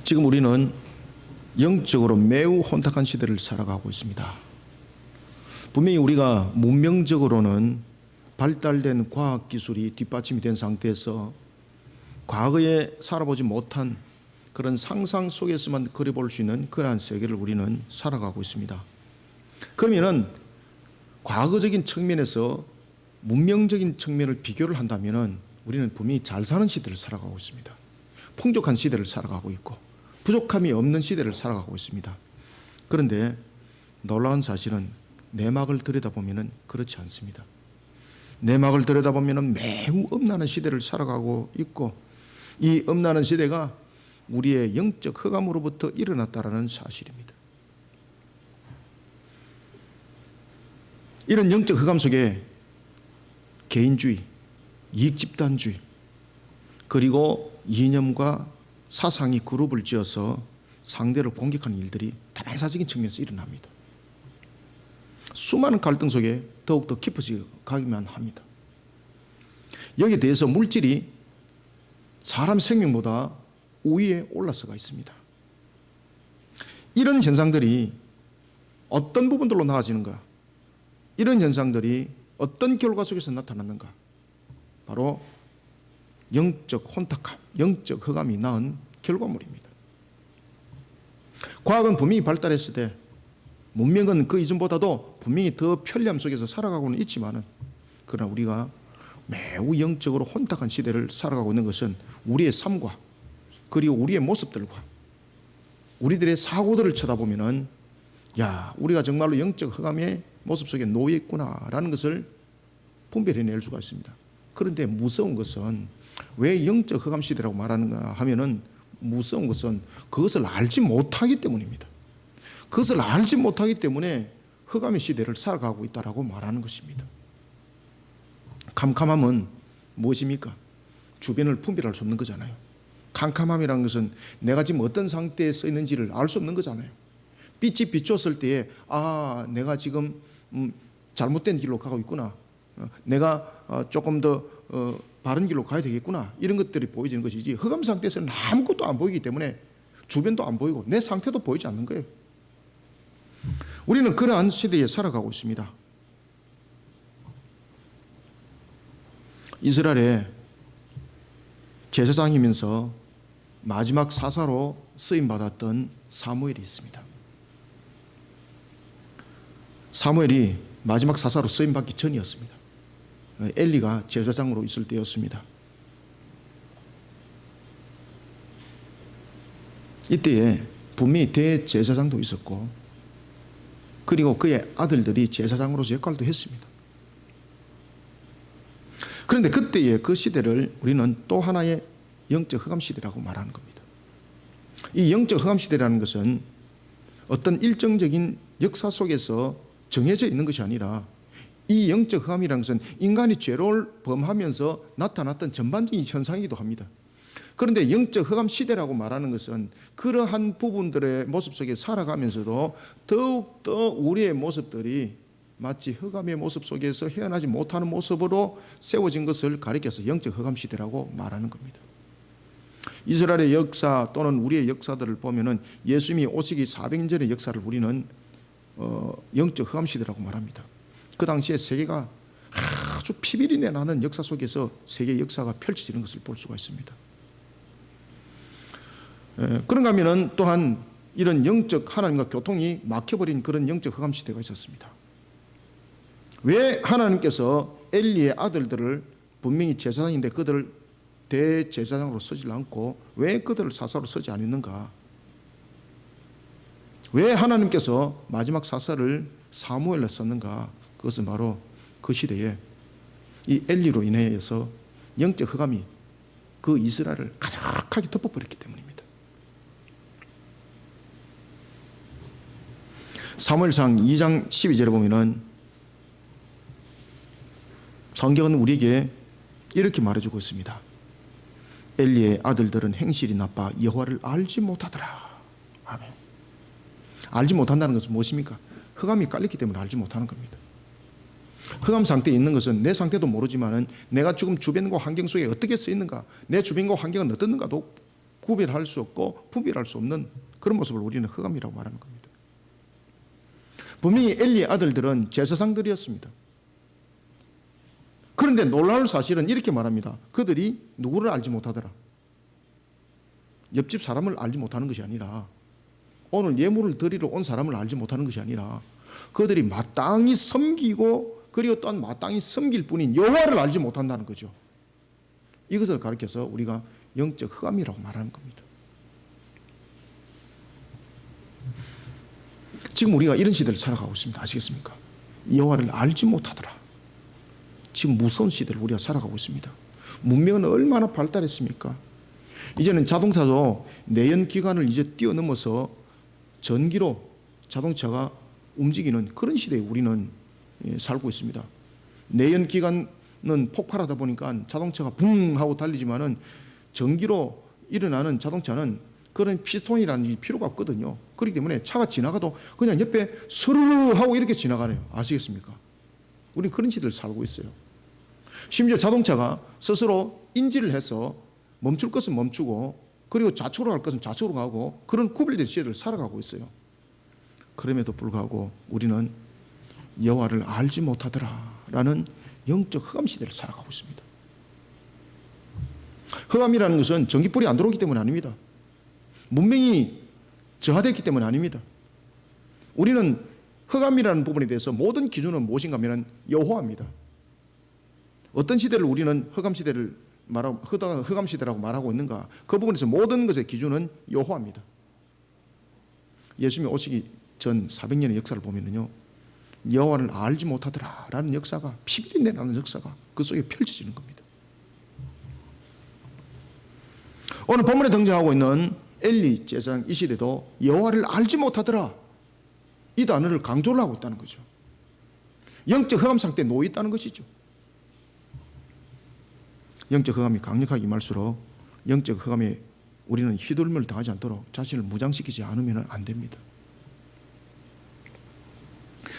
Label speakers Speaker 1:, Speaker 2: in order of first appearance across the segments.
Speaker 1: 지금 우리는 영적으로 매우 혼탁한 시대를 살아가고 있습니다. 분명히 우리가 문명적으로는 발달된 과학기술이 뒷받침이 된 상태에서 과거에 살아보지 못한 그런 상상 속에서만 그려볼 수 있는 그러한 세계를 우리는 살아가고 있습니다. 그러면은 과거적인 측면에서 문명적인 측면을 비교를 한다면은 우리는 분명히 잘 사는 시대를 살아가고 있습니다. 풍족한 시대를 살아가고 있고 부족함이 없는 시대를 살아가고 있습니다. 그런데 놀라운 사실은 내막을 들여다보면 그렇지 않습니다. 내막을 들여다보면 매우 엄난한 시대를 살아가고 있고 이 엄난한 시대가 우리의 영적 흑암으로부터 일어났다는 사실입니다. 이런 영적 흑암 속에 개인주의, 이익집단주의, 그리고 이념과 사상이 그룹을 지어서 상대를 공격하는 일들이 다반사적인 측면에서 일어납니다. 수많은 갈등 속에 더욱더 깊어져 가기만 합니다. 여기에 대해서 물질이 사람 생명보다 우위에 올라서가 있습니다. 이런 현상들이 어떤 부분들로 나아지는가? 이런 현상들이 어떤 결과 속에서 나타났는가? 바로 영적 혼탁함, 영적 흑암이 낳은 결과물입니다. 과학은 분명히 발달했을 때 문명은 그 이전보다도 분명히 더 편리함 속에서 살아가고는 있지만은 그러나 우리가 매우 영적으로 혼탁한 시대를 살아가고 있는 것은 우리의 삶과 그리고 우리의 모습들과 우리들의 사고들을 쳐다보면은 야, 우리가 정말로 영적 흑암의 모습 속에 놓여 있구나라는 것을 분별해낼 수가 있습니다. 그런데 무서운 것은 왜 영적 흑암 시대라고 말하는가 하면은 무서운 것은 그것을 알지 못하기 때문입니다. 그것을 알지 못하기 때문에 흑암의 시대를 살아가고 있다라고 말하는 것입니다. 캄캄함은 무엇입니까? 주변을 분별할 수 없는 거잖아요. 캄캄함이라는 것은 내가 지금 어떤 상태에 서 있는지를 알 수 없는 거잖아요. 빛이 비쳤을 때에 아, 내가 지금 잘못된 길로 가고 있구나. 내가 조금 더 바른 길로 가야 되겠구나. 이런 것들이 보여지는 것이지 흑암 상태에서는 아무것도 안 보이기 때문에 주변도 안 보이고 내 상태도 보이지 않는 거예요. 우리는 그러한 시대에 살아가고 있습니다. 이스라엘의 제사장이면서 마지막 사사로 쓰임받았던 사무엘이 있습니다. 사무엘이 마지막 사사로 쓰임받기 전이었습니다. 엘리가 제사장으로 있을 때였습니다. 이때에 분명히 대제사장도 있었고 그리고 그의 아들들이 제사장으로서 역할도 했습니다. 그런데 그때의 그 시대를 우리는 또 하나의 영적 흑암 시대라고 말하는 겁니다. 이 영적 흑암 시대라는 것은 어떤 일정적인 역사 속에서 정해져 있는 것이 아니라 이 영적 흑암이라는 것은 인간이 죄를 범하면서 나타났던 전반적인 현상이기도 합니다. 그런데 영적 흑암 시대라고 말하는 것은 그러한 부분들의 모습 속에 살아가면서도 더욱더 우리의 모습들이 마치 흑암의 모습 속에서 헤어나지 못하는 모습으로 세워진 것을 가리켜서 영적 흑암 시대라고 말하는 겁니다. 이스라엘의 역사 또는 우리의 역사들을 보면은 예수님이 오시기 400년 전의 역사를 우리는 영적 흑암 시대라고 말합니다. 그 당시에 세계가 아주 피비린내 나는 역사 속에서 세계의 역사가 펼쳐지는 것을 볼 수가 있습니다. 그런가 하면은 또한 이런 영적 하나님과 교통이 막혀버린 그런 영적 흑암 시대가 있었습니다. 왜 하나님께서 엘리의 아들들을 분명히 제사장인데 그들을 대제사장으로 쓰지 않고 왜 그들을 사사로 쓰지 않았는가? 왜 하나님께서 마지막 사사를 사무엘로 썼는가? 그것은 바로 그 시대에 이 엘리로 인해서 영적 흑암이 그 이스라엘을 가득하게 덮어버렸기 때문입니다. 사무엘상 2장 12절에 보면은 성경은 우리에게 이렇게 말해주고 있습니다. 엘리의 아들들은 행실이 나빠 여호와를 알지 못하더라. 아멘. 알지 못한다는 것은 무엇입니까? 흑암이 깔렸기 때문에 알지 못하는 겁니다. 흑암 상태에 있는 것은 내 상태도 모르지만은 내가 지금 주변과 환경 속에 어떻게 쓰이는가, 내 주변과 환경은 어떻는가도 구별할 수 없고 분별할 수 없는 그런 모습을 우리는 흑암이라고 말하는 겁니다. 분명히 엘리의 아들들은 제사장들이었습니다. 그런데 놀라울 사실은 이렇게 말합니다. 그들이 누구를 알지 못하더라. 옆집 사람을 알지 못하는 것이 아니라, 오늘 예물을 드리러 온 사람을 알지 못하는 것이 아니라, 그들이 마땅히 섬기고 그리고 또한 마땅히 섬길 뿐인 여호와를 알지 못한다는 거죠. 이것을 가르쳐서 우리가 영적 흑암이라고 말하는 겁니다. 지금 우리가 이런 시대를 살아가고 있습니다. 아시겠습니까? 여호와를 알지 못하더라. 지금 무서운 시대를 우리가 살아가고 있습니다. 문명은 얼마나 발달했습니까? 이제는 자동차도 내연기관을 이제 뛰어넘어서 전기로 자동차가 움직이는 그런 시대에 우리는 살고 있습니다. 내연기관은 폭발하다 보니까 자동차가 붕 하고 달리지만은 전기로 일어나는 자동차는 그런 피스톤이라는 게 필요가 없거든요. 그렇기 때문에 차가 지나가도 그냥 옆에 스르르 하고 이렇게 지나가네요. 아시겠습니까? 우리는 그런 시대를 살고 있어요. 심지어 자동차가 스스로 인지를 해서 멈출 것은 멈추고 그리고 좌측으로 갈 것은 좌측으로 가고 그런 구별된 시대를 살아가고 있어요. 그럼에도 불구하고 우리는 여호와를 알지 못하더라라는 영적 흑암 시대를 살아가고 있습니다. 흑암이라는 것은 전기불이 안 들어오기 때문 아닙니다. 문명이 저하됐기 때문 아닙니다. 우리는 흑암이라는 부분에 대해서 모든 기준은 무엇인가 하면 여호와입니다. 어떤 시대를 우리는 흑암 시대라고 말하고 있는가? 그 부분에서 모든 것의 기준은 여호와입니다. 예수님이 오시기 전 400년의 역사를 보면요, 여호와를 알지 못하더라라는 역사가, 피비린내라는 역사가 그 속에 펼쳐지는 겁니다. 오늘 본문에 등장하고 있는 엘리 제사장 이 시대도 여호와를 알지 못하더라, 이 단어를 강조를 하고 있다는 거죠. 영적 흑암 상태에 놓여 있다는 것이죠. 영적 흑암이 강력하게 임할수록 영적 흑암에 우리는 휘둘림을 당하지 않도록 자신을 무장시키지 않으면 안 됩니다.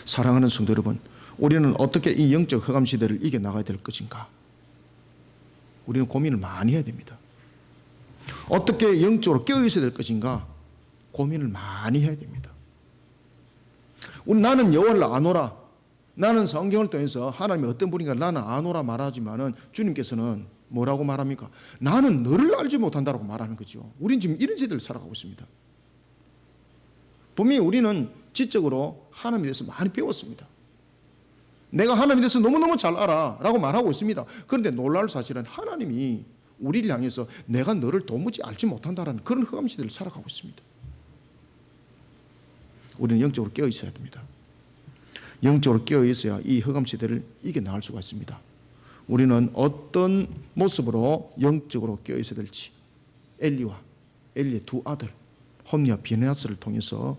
Speaker 1: 사랑하는 성도 여러분, 우리는 어떻게 이 영적 흑암 시대를 이겨나가야 될 것인가? 우리는 고민을 많이 해야 됩니다. 어떻게 영적으로 깨어있어야 될 것인가? 고민을 많이 해야 됩니다. 나는 여호와를 아노라, 나는 성경을 통해서 하나님이 어떤 분인가 나는 아노라 말하지만은 주님께서는 뭐라고 말합니까? 나는 너를 알지 못한다라고 말하는 거죠. 우리는 지금 이런 시대를 살아가고 있습니다. 분명히 우리는 지적으로 하나님에 대해서 많이 배웠습니다. 내가 하나님에 대해서 너무너무 잘 알아 라고 말하고 있습니다. 그런데 놀라울 사실은 하나님이 우리를 향해서 내가 너를 도무지 알지 못한다라는 그런 흑암 시대를 살아가고 있습니다. 우리는 영적으로 깨어 있어야 됩니다. 영적으로 깨어 있어야 이 흑암 시대를 이겨나갈 수가 있습니다. 우리는 어떤 모습으로 영적으로 깨어 있어야 될지 엘리와 엘리의 두 아들 홈리와 비느하스를 통해서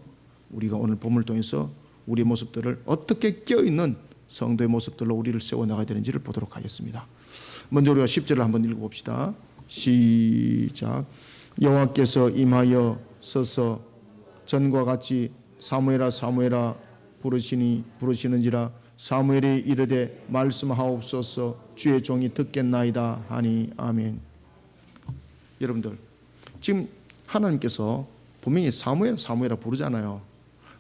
Speaker 1: 우리가 오늘 본문을 통해서 우리의 모습들을 어떻게 깨어있는 성도의 모습들로 우리를 세워나가야 되는지를 보도록 하겠습니다. 먼저 우리가 10절을 한번 읽어봅시다. 시작. 여호와께서 임하여 서서 전과 같이 사무엘아 사무엘아 부르시는지라 사무엘이 이르되 말씀하옵소서 주의 종이 듣겠나이다 하니 아멘. 여러분들 지금 하나님께서 분명히 사무엘아 사무엘아 부르잖아요.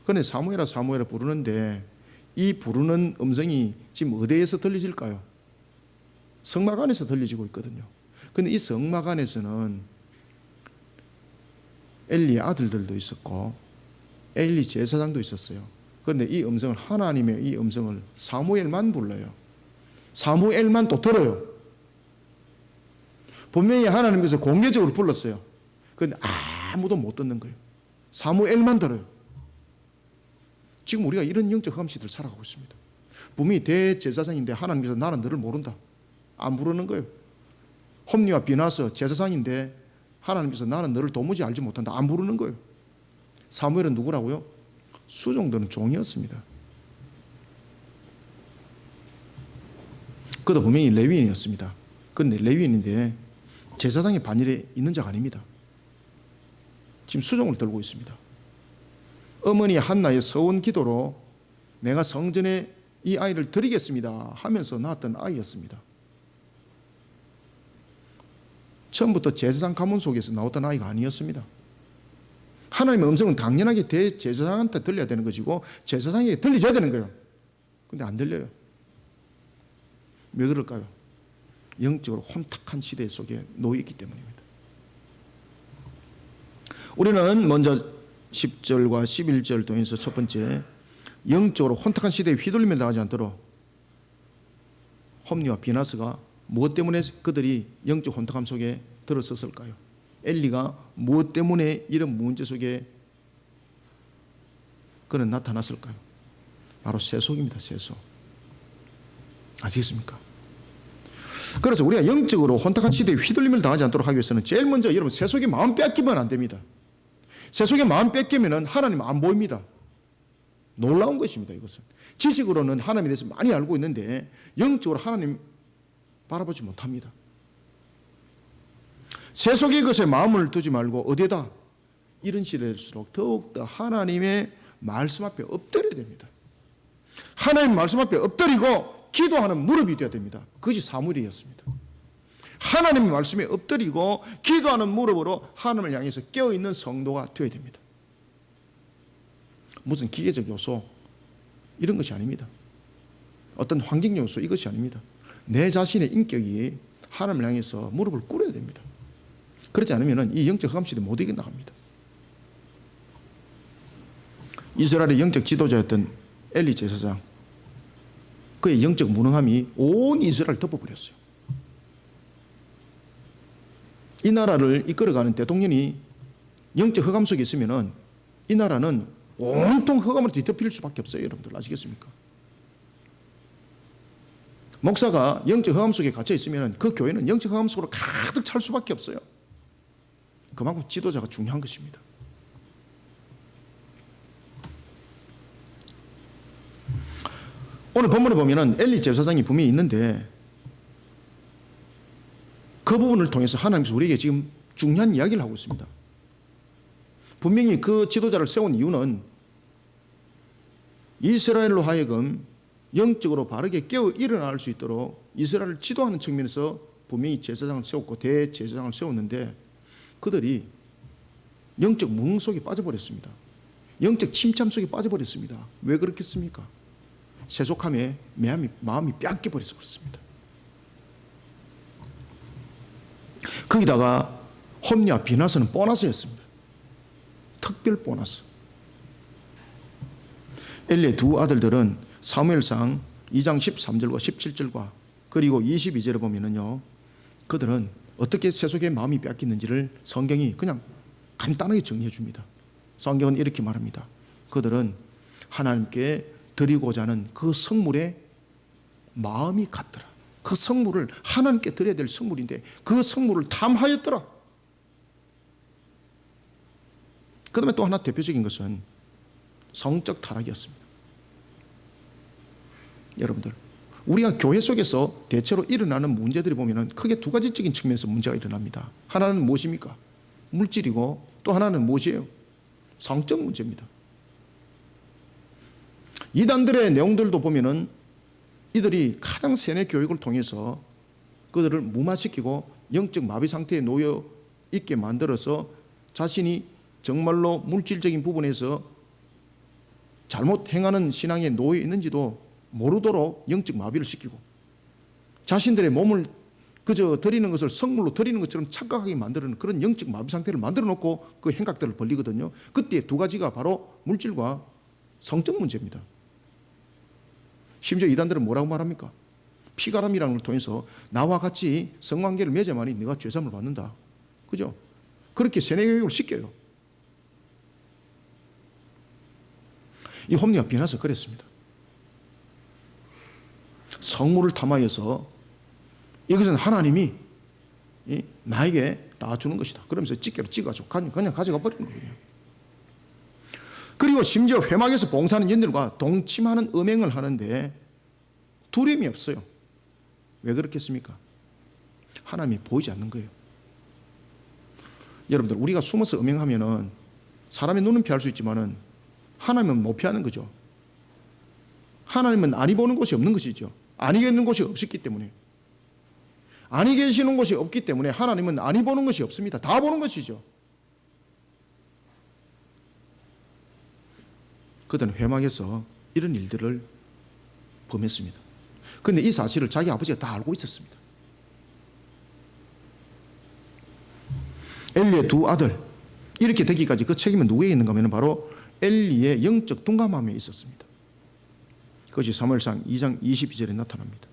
Speaker 1: 그런데 사무엘아 사무엘아 부르는데 이 부르는 음성이 지금 어디에서 들려질까요? 성막 안에서 들려지고 있거든요. 그런데 이 성막 안에서는 엘리의 아들들도 있었고 엘리 제사장도 있었어요. 그런데 이 음성을 하나님의 이 음성을 사무엘만 불러요. 사무엘만 또 들어요. 분명히 하나님께서 공개적으로 불렀어요. 그런데 아무도 못 듣는 거예요. 사무엘만 들어요. 지금 우리가 이런 영적 흑암 시대를 살아가고 있습니다. 분명히 대제사장인데 하나님께서 나는 너를 모른다. 안 부르는 거예요. 홈리와 비나스 제사장인데 하나님께서 나는 너를 도무지 알지 못한다. 안 부르는 거예요. 사무엘은 누구라고요? 수종들은 종이었습니다. 그도 분명히 레위인이었습니다. 그런데 레위인인데 제사장의 반열에 있는 자가 아닙니다. 지금 수종을 들고 있습니다. 어머니 한나의 서원 기도로 내가 성전에 이 아이를 드리겠습니다 하면서 낳았던 아이였습니다. 처음부터 제사장 가문 속에서 나왔던 아이가 아니었습니다. 하나님의 음성은 당연하게 대제사장한테 들려야 되는 것이고 제사장에게 들려줘야 되는 거예요. 근데 안 들려요. 왜 그럴까요? 영적으로 혼탁한 시대 속에 놓여 있기 때문입니다. 우리는 먼저 10절과 11절 통해서 첫 번째, 영적으로 혼탁한 시대에 휘둘림을 당하지 않도록 홈리와 비나스가 무엇 때문에 그들이 영적 혼탁함 속에 들어섰을까요? 엘리가 무엇 때문에 이런 문제 속에 그는 나타났을까요? 바로 세속입니다. 세속. 아시겠습니까? 그래서 우리가 영적으로 혼탁한 시대에 휘둘림을 당하지 않도록 하기 위해서는 제일 먼저 여러분 세속의 마음 뺏기면 안 됩니다. 세속의 마음 뺏기면 하나님 안 보입니다. 놀라운 것입니다. 이것은 지식으로는 하나님에 대해서 많이 알고 있는데 영적으로 하나님 바라보지 못합니다. 세속의 것에 마음을 두지 말고 어디에다? 이런 시대일수록 더욱더 하나님의 말씀 앞에 엎드려야 됩니다. 하나님 말씀 앞에 엎드리고 기도하는 무릎이 되어야 됩니다. 그것이 사무엘이었습니다. 하나님의 말씀에 엎드리고 기도하는 무릎으로 하나님을 향해서 깨어있는 성도가 되어야 됩니다. 무슨 기계적 요소 이런 것이 아닙니다. 어떤 환경 요소 이것이 아닙니다. 내 자신의 인격이 하나님을 향해서 무릎을 꿇어야 됩니다. 그렇지 않으면 이 영적 흑암시대 못 이겨나갑니다. 이스라엘의 영적 지도자였던 엘리 제사장, 그의 영적 무능함이 온 이스라엘을 덮어버렸어요. 이 나라를 이끌어가는 대통령이 영적 흑암 속에 있으면 이 나라는 온통 흑암으로 뒤덮일 수밖에 없어요. 여러분들 아시겠습니까? 목사가 영적 흑암 속에 갇혀 있으면 그 교회는 영적 흑암 속으로 가득 찰 수밖에 없어요. 그만큼 지도자가 중요한 것입니다. 오늘 본문에 보면은 엘리 제사장이 분명히 있는데 그 부분을 통해서 하나님께서 우리에게 지금 중요한 이야기를 하고 있습니다. 분명히 그 지도자를 세운 이유는 이스라엘로 하여금 영적으로 바르게 깨어 일어날 수 있도록 이스라엘을 지도하는 측면에서 분명히 제사장을 세웠고 대제사장을 세웠는데 그들이 영적 무능 속에 빠져버렸습니다. 영적 침참 속에 빠져버렸습니다. 왜 그렇겠습니까? 세속함에 마음이 뺏겨버려서 그렇습니다. 거기다가 홈리와 비나스는 보너스였습니다. 특별 보너스. 엘리의 두 아들들은 사무엘상 2장 13절과 17절과 그리고 22절에 보면은요, 그들은 어떻게 세속의 마음이 뺏기는지를 성경이 그냥 간단하게 정리해 줍니다. 성경은 이렇게 말합니다. 그들은 하나님께 드리고자 하는 그 성물에 마음이 갔더라. 그 성물을 하나님께 드려야 될 성물인데 그 성물을 탐하였더라. 그 다음에 또 하나 대표적인 것은 성적 타락이었습니다. 여러분들, 우리가 교회 속에서 대체로 일어나는 문제들이 보면 크게 두 가지적인 측면에서 문제가 일어납니다. 하나는 무엇입니까? 물질이고 또 하나는 무엇이에요? 성적 문제입니다. 이단들의 내용들도 보면은 이들이 가장 세뇌 교육을 통해서 그들을 무마시키고 영적 마비 상태에 놓여 있게 만들어서 자신이 정말로 물질적인 부분에서 잘못 행하는 신앙에 놓여 있는지도 모르도록 영적 마비를 시키고 자신들의 몸을 그저 드리는 것을 성물로 드리는 것처럼 착각하게 만드는 그런 영적 마비 상태를 만들어 놓고 그 행각들을 벌리거든요. 그때 두 가지가 바로 물질과 성적 문제입니다. 심지어 이단들은 뭐라고 말합니까? 피가람이라는 걸 통해서 나와 같이 성관계를 맺어야만이 네가 죄사함을 받는다. 그죠? 그렇게 세뇌교육을 시켜요. 이 홈리와 비나스 그랬습니다. 성물을 탐하여서 이것은 하나님이 나에게 다 주는 것이다. 그러면서 집게로 찍어가지고 그냥 가져가 버리는 거예요. 그리고 심지어 회막에서 봉사하는 연들과 동침하는 음행을 하는데 두려움이 없어요. 왜 그렇겠습니까? 하나님이 보이지 않는 거예요. 여러분들, 우리가 숨어서 음행하면은 사람의 눈은 피할 수 있지만은 하나님은 못 피하는 거죠. 하나님은 아니 보는 곳이 없는 것이죠. 아니 있는 곳이 없었기 때문에. 아니 계시는 곳이 없기 때문에 하나님은 아니 보는 것이 없습니다. 다 보는 것이죠. 그들은 회막에서 이런 일들을 범했습니다. 그런데 이 사실을 자기 아버지가 다 알고 있었습니다. 엘리의 두 아들, 이렇게 되기까지 그 책임은 누구에게 있는가 하면 바로 엘리의 영적 둔감함에 있었습니다. 그것이 사무엘상 2장 22절에 나타납니다.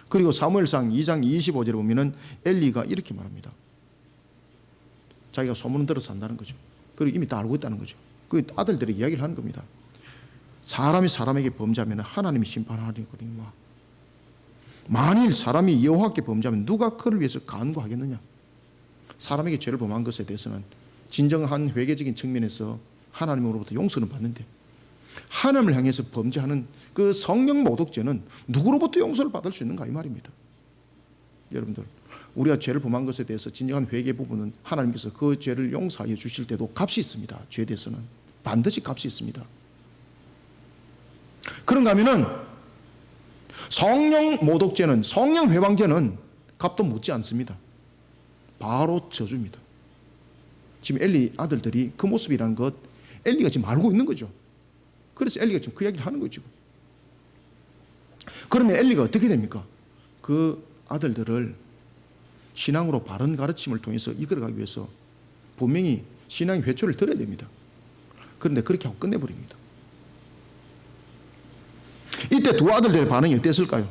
Speaker 1: 그리고 사무엘상 2장 25절에 보면은 엘리가 이렇게 말합니다. 자기가 소문을 들어서 한다는 거죠. 그리고 이미 다 알고 있다는 거죠. 그 아들들이 이야기를 하는 겁니다. 사람이 사람에게 범죄하면 하나님이 심판하리거니와 만일 사람이 여호와께 범죄하면 누가 그를 위해서 간구하겠느냐. 사람에게 죄를 범한 것에 대해서는 진정한 회개적인 측면에서 하나님으로부터 용서는 받는데 하나님을 향해서 범죄하는 그 성령 모독죄는 누구로부터 용서를 받을 수 있는가 이 말입니다. 여러분들, 우리가 죄를 범한 것에 대해서 진정한 회개 부분은 하나님께서 그 죄를 용서하여 주실 때도 값이 있습니다. 죄에 대해서는 반드시 값이 있습니다. 그런가 하면은 성령 모독죄는, 성령 회방죄는 값도 묻지 않습니다. 바로 저주입니다. 지금 엘리 아들들이 그 모습이라는 것 엘리가 지금 알고 있는 거죠. 그래서 엘리가 지금 그 이야기를 하는 거죠. 그러면 엘리가 어떻게 됩니까? 그 아들들을 신앙으로 바른 가르침을 통해서 이끌어가기 위해서 분명히 신앙의 회초를 들어야 됩니다. 그런데 그렇게 하고 끝내버립니다. 이때 두 아들들의 반응이 어땠을까요?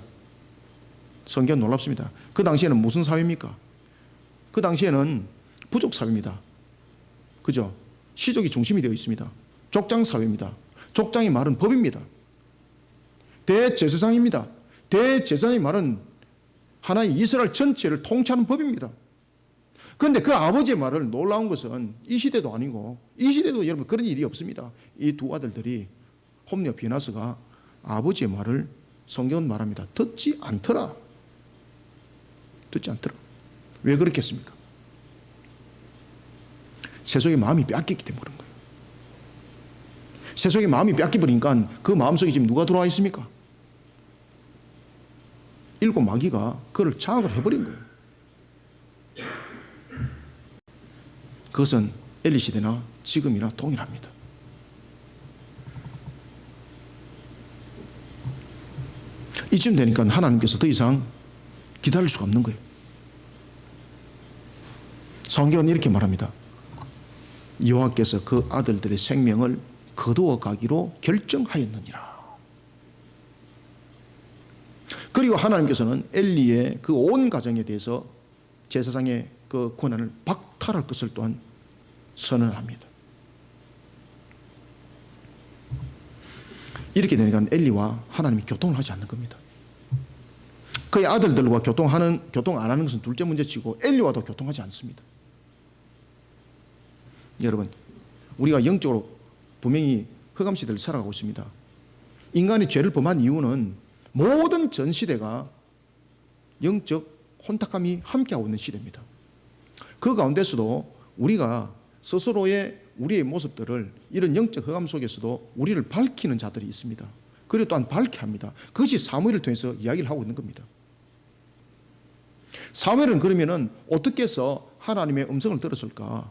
Speaker 1: 성경은 놀랍습니다. 그 당시에는 무슨 사회입니까? 그 당시에는 부족 사회입니다. 그죠? 시족이 중심이 되어 있습니다. 족장 사회입니다. 족장의 말은 법입니다. 대제사장입니다. 대제사장의 말은 하나의 이스라엘 전체를 통치하는 법입니다. 그런데 그 아버지의 말을 놀라운 것은 이 시대도 아니고 이 시대도 여러분 그런 일이 없습니다. 이 두 아들들이 홈리와 비나스가 아버지의 말을 성경은 말합니다. 듣지 않더라. 듣지 않더라. 왜 그렇겠습니까? 세속의 마음이 뺏겼기 때문에 그런 거예요. 세속의 마음이 뺏겨버리니까 그 마음속에 지금 누가 들어와 있습니까? 일곱 마귀가 그를 장악을 해버린 거예요. 그것은 엘리 시대나 지금이나 동일합니다. 이쯤 되니까 하나님께서 더 이상 기다릴 수가 없는 거예요. 성경은 이렇게 말합니다. 여호와께서 그 아들들의 생명을 거두어 가기로 결정하였느니라. 그리고 하나님께서는 엘리의 그 온 가정에 대해서 제사장의 그 권한을 박탈할 것을 또한 선언합니다. 이렇게 되니까 엘리와 하나님이 교통을 하지 않는 겁니다. 그의 아들들과 교통 안 하는 것은 둘째 문제치고 엘리와도 교통하지 않습니다. 여러분, 우리가 영적으로 분명히 흑암시대를 살아가고 있습니다. 인간이 죄를 범한 이유는 모든 전 시대가 영적 혼탁함이 함께하고 있는 시대입니다. 그 가운데서도 우리가 스스로의 우리의 모습들을 이런 영적 흑암 속에서도 우리를 밝히는 자들이 있습니다. 그리고 또한 밝게 합니다. 그것이 사무엘을 통해서 이야기를 하고 있는 겁니다. 사무엘은 그러면은 어떻게 해서 하나님의 음성을 들었을까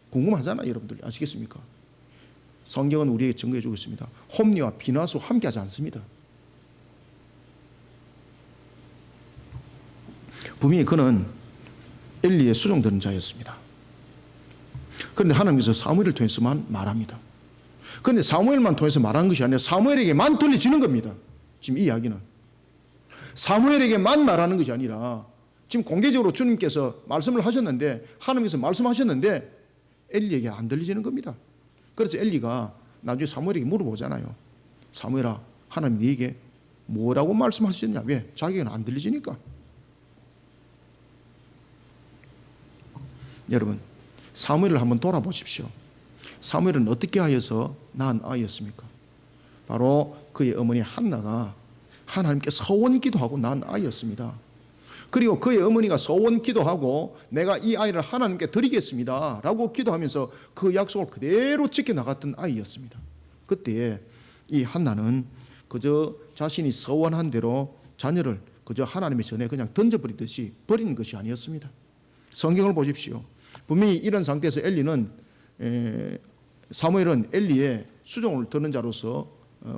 Speaker 1: 궁금하잖아요. 여러분들 아시겠습니까? 성경은 우리에게 증거해 주고 있습니다. 홈리와 비나스와 함께 하지 않습니다. 분명히 그는 엘리의 수종되는 자였습니다. 그런데 하나님께서 사무엘을 통해서만 말합니다. 그런데 사무엘만 통해서 말하는 것이 아니라 사무엘에게만 들려지는 겁니다. 지금 이 이야기는 사무엘에게만 말하는 것이 아니라 지금 공개적으로 주님께서 말씀을 하셨는데 하나님께서 말씀하셨는데 엘리에게 안 들려지는 겁니다. 그래서 엘리가 나중에 사무엘에게 물어보잖아요. 사무엘아, 하나님 네게 뭐라고 말씀하셨냐? 왜? 자기에게는 안 들리지니까. 여러분, 사무엘을 한번 돌아보십시오. 사무엘은 어떻게 하여서 낳은 아이였습니까? 바로 그의 어머니 한나가 하나님께 서원 기도하고 낳은 아이였습니다. 그리고 그의 어머니가 서원 기도하고 내가 이 아이를 하나님께 드리겠습니다 라고 기도하면서 그 약속을 그대로 지켜나갔던 아이였습니다. 그때에 이 한나는 그저 자신이 서원한 대로 자녀를 그저 하나님의 전에 그냥 던져버리듯이 버리는 것이 아니었습니다. 성경을 보십시오. 분명히 이런 상태에서 사무엘은 엘리의 수종을 드는 자로서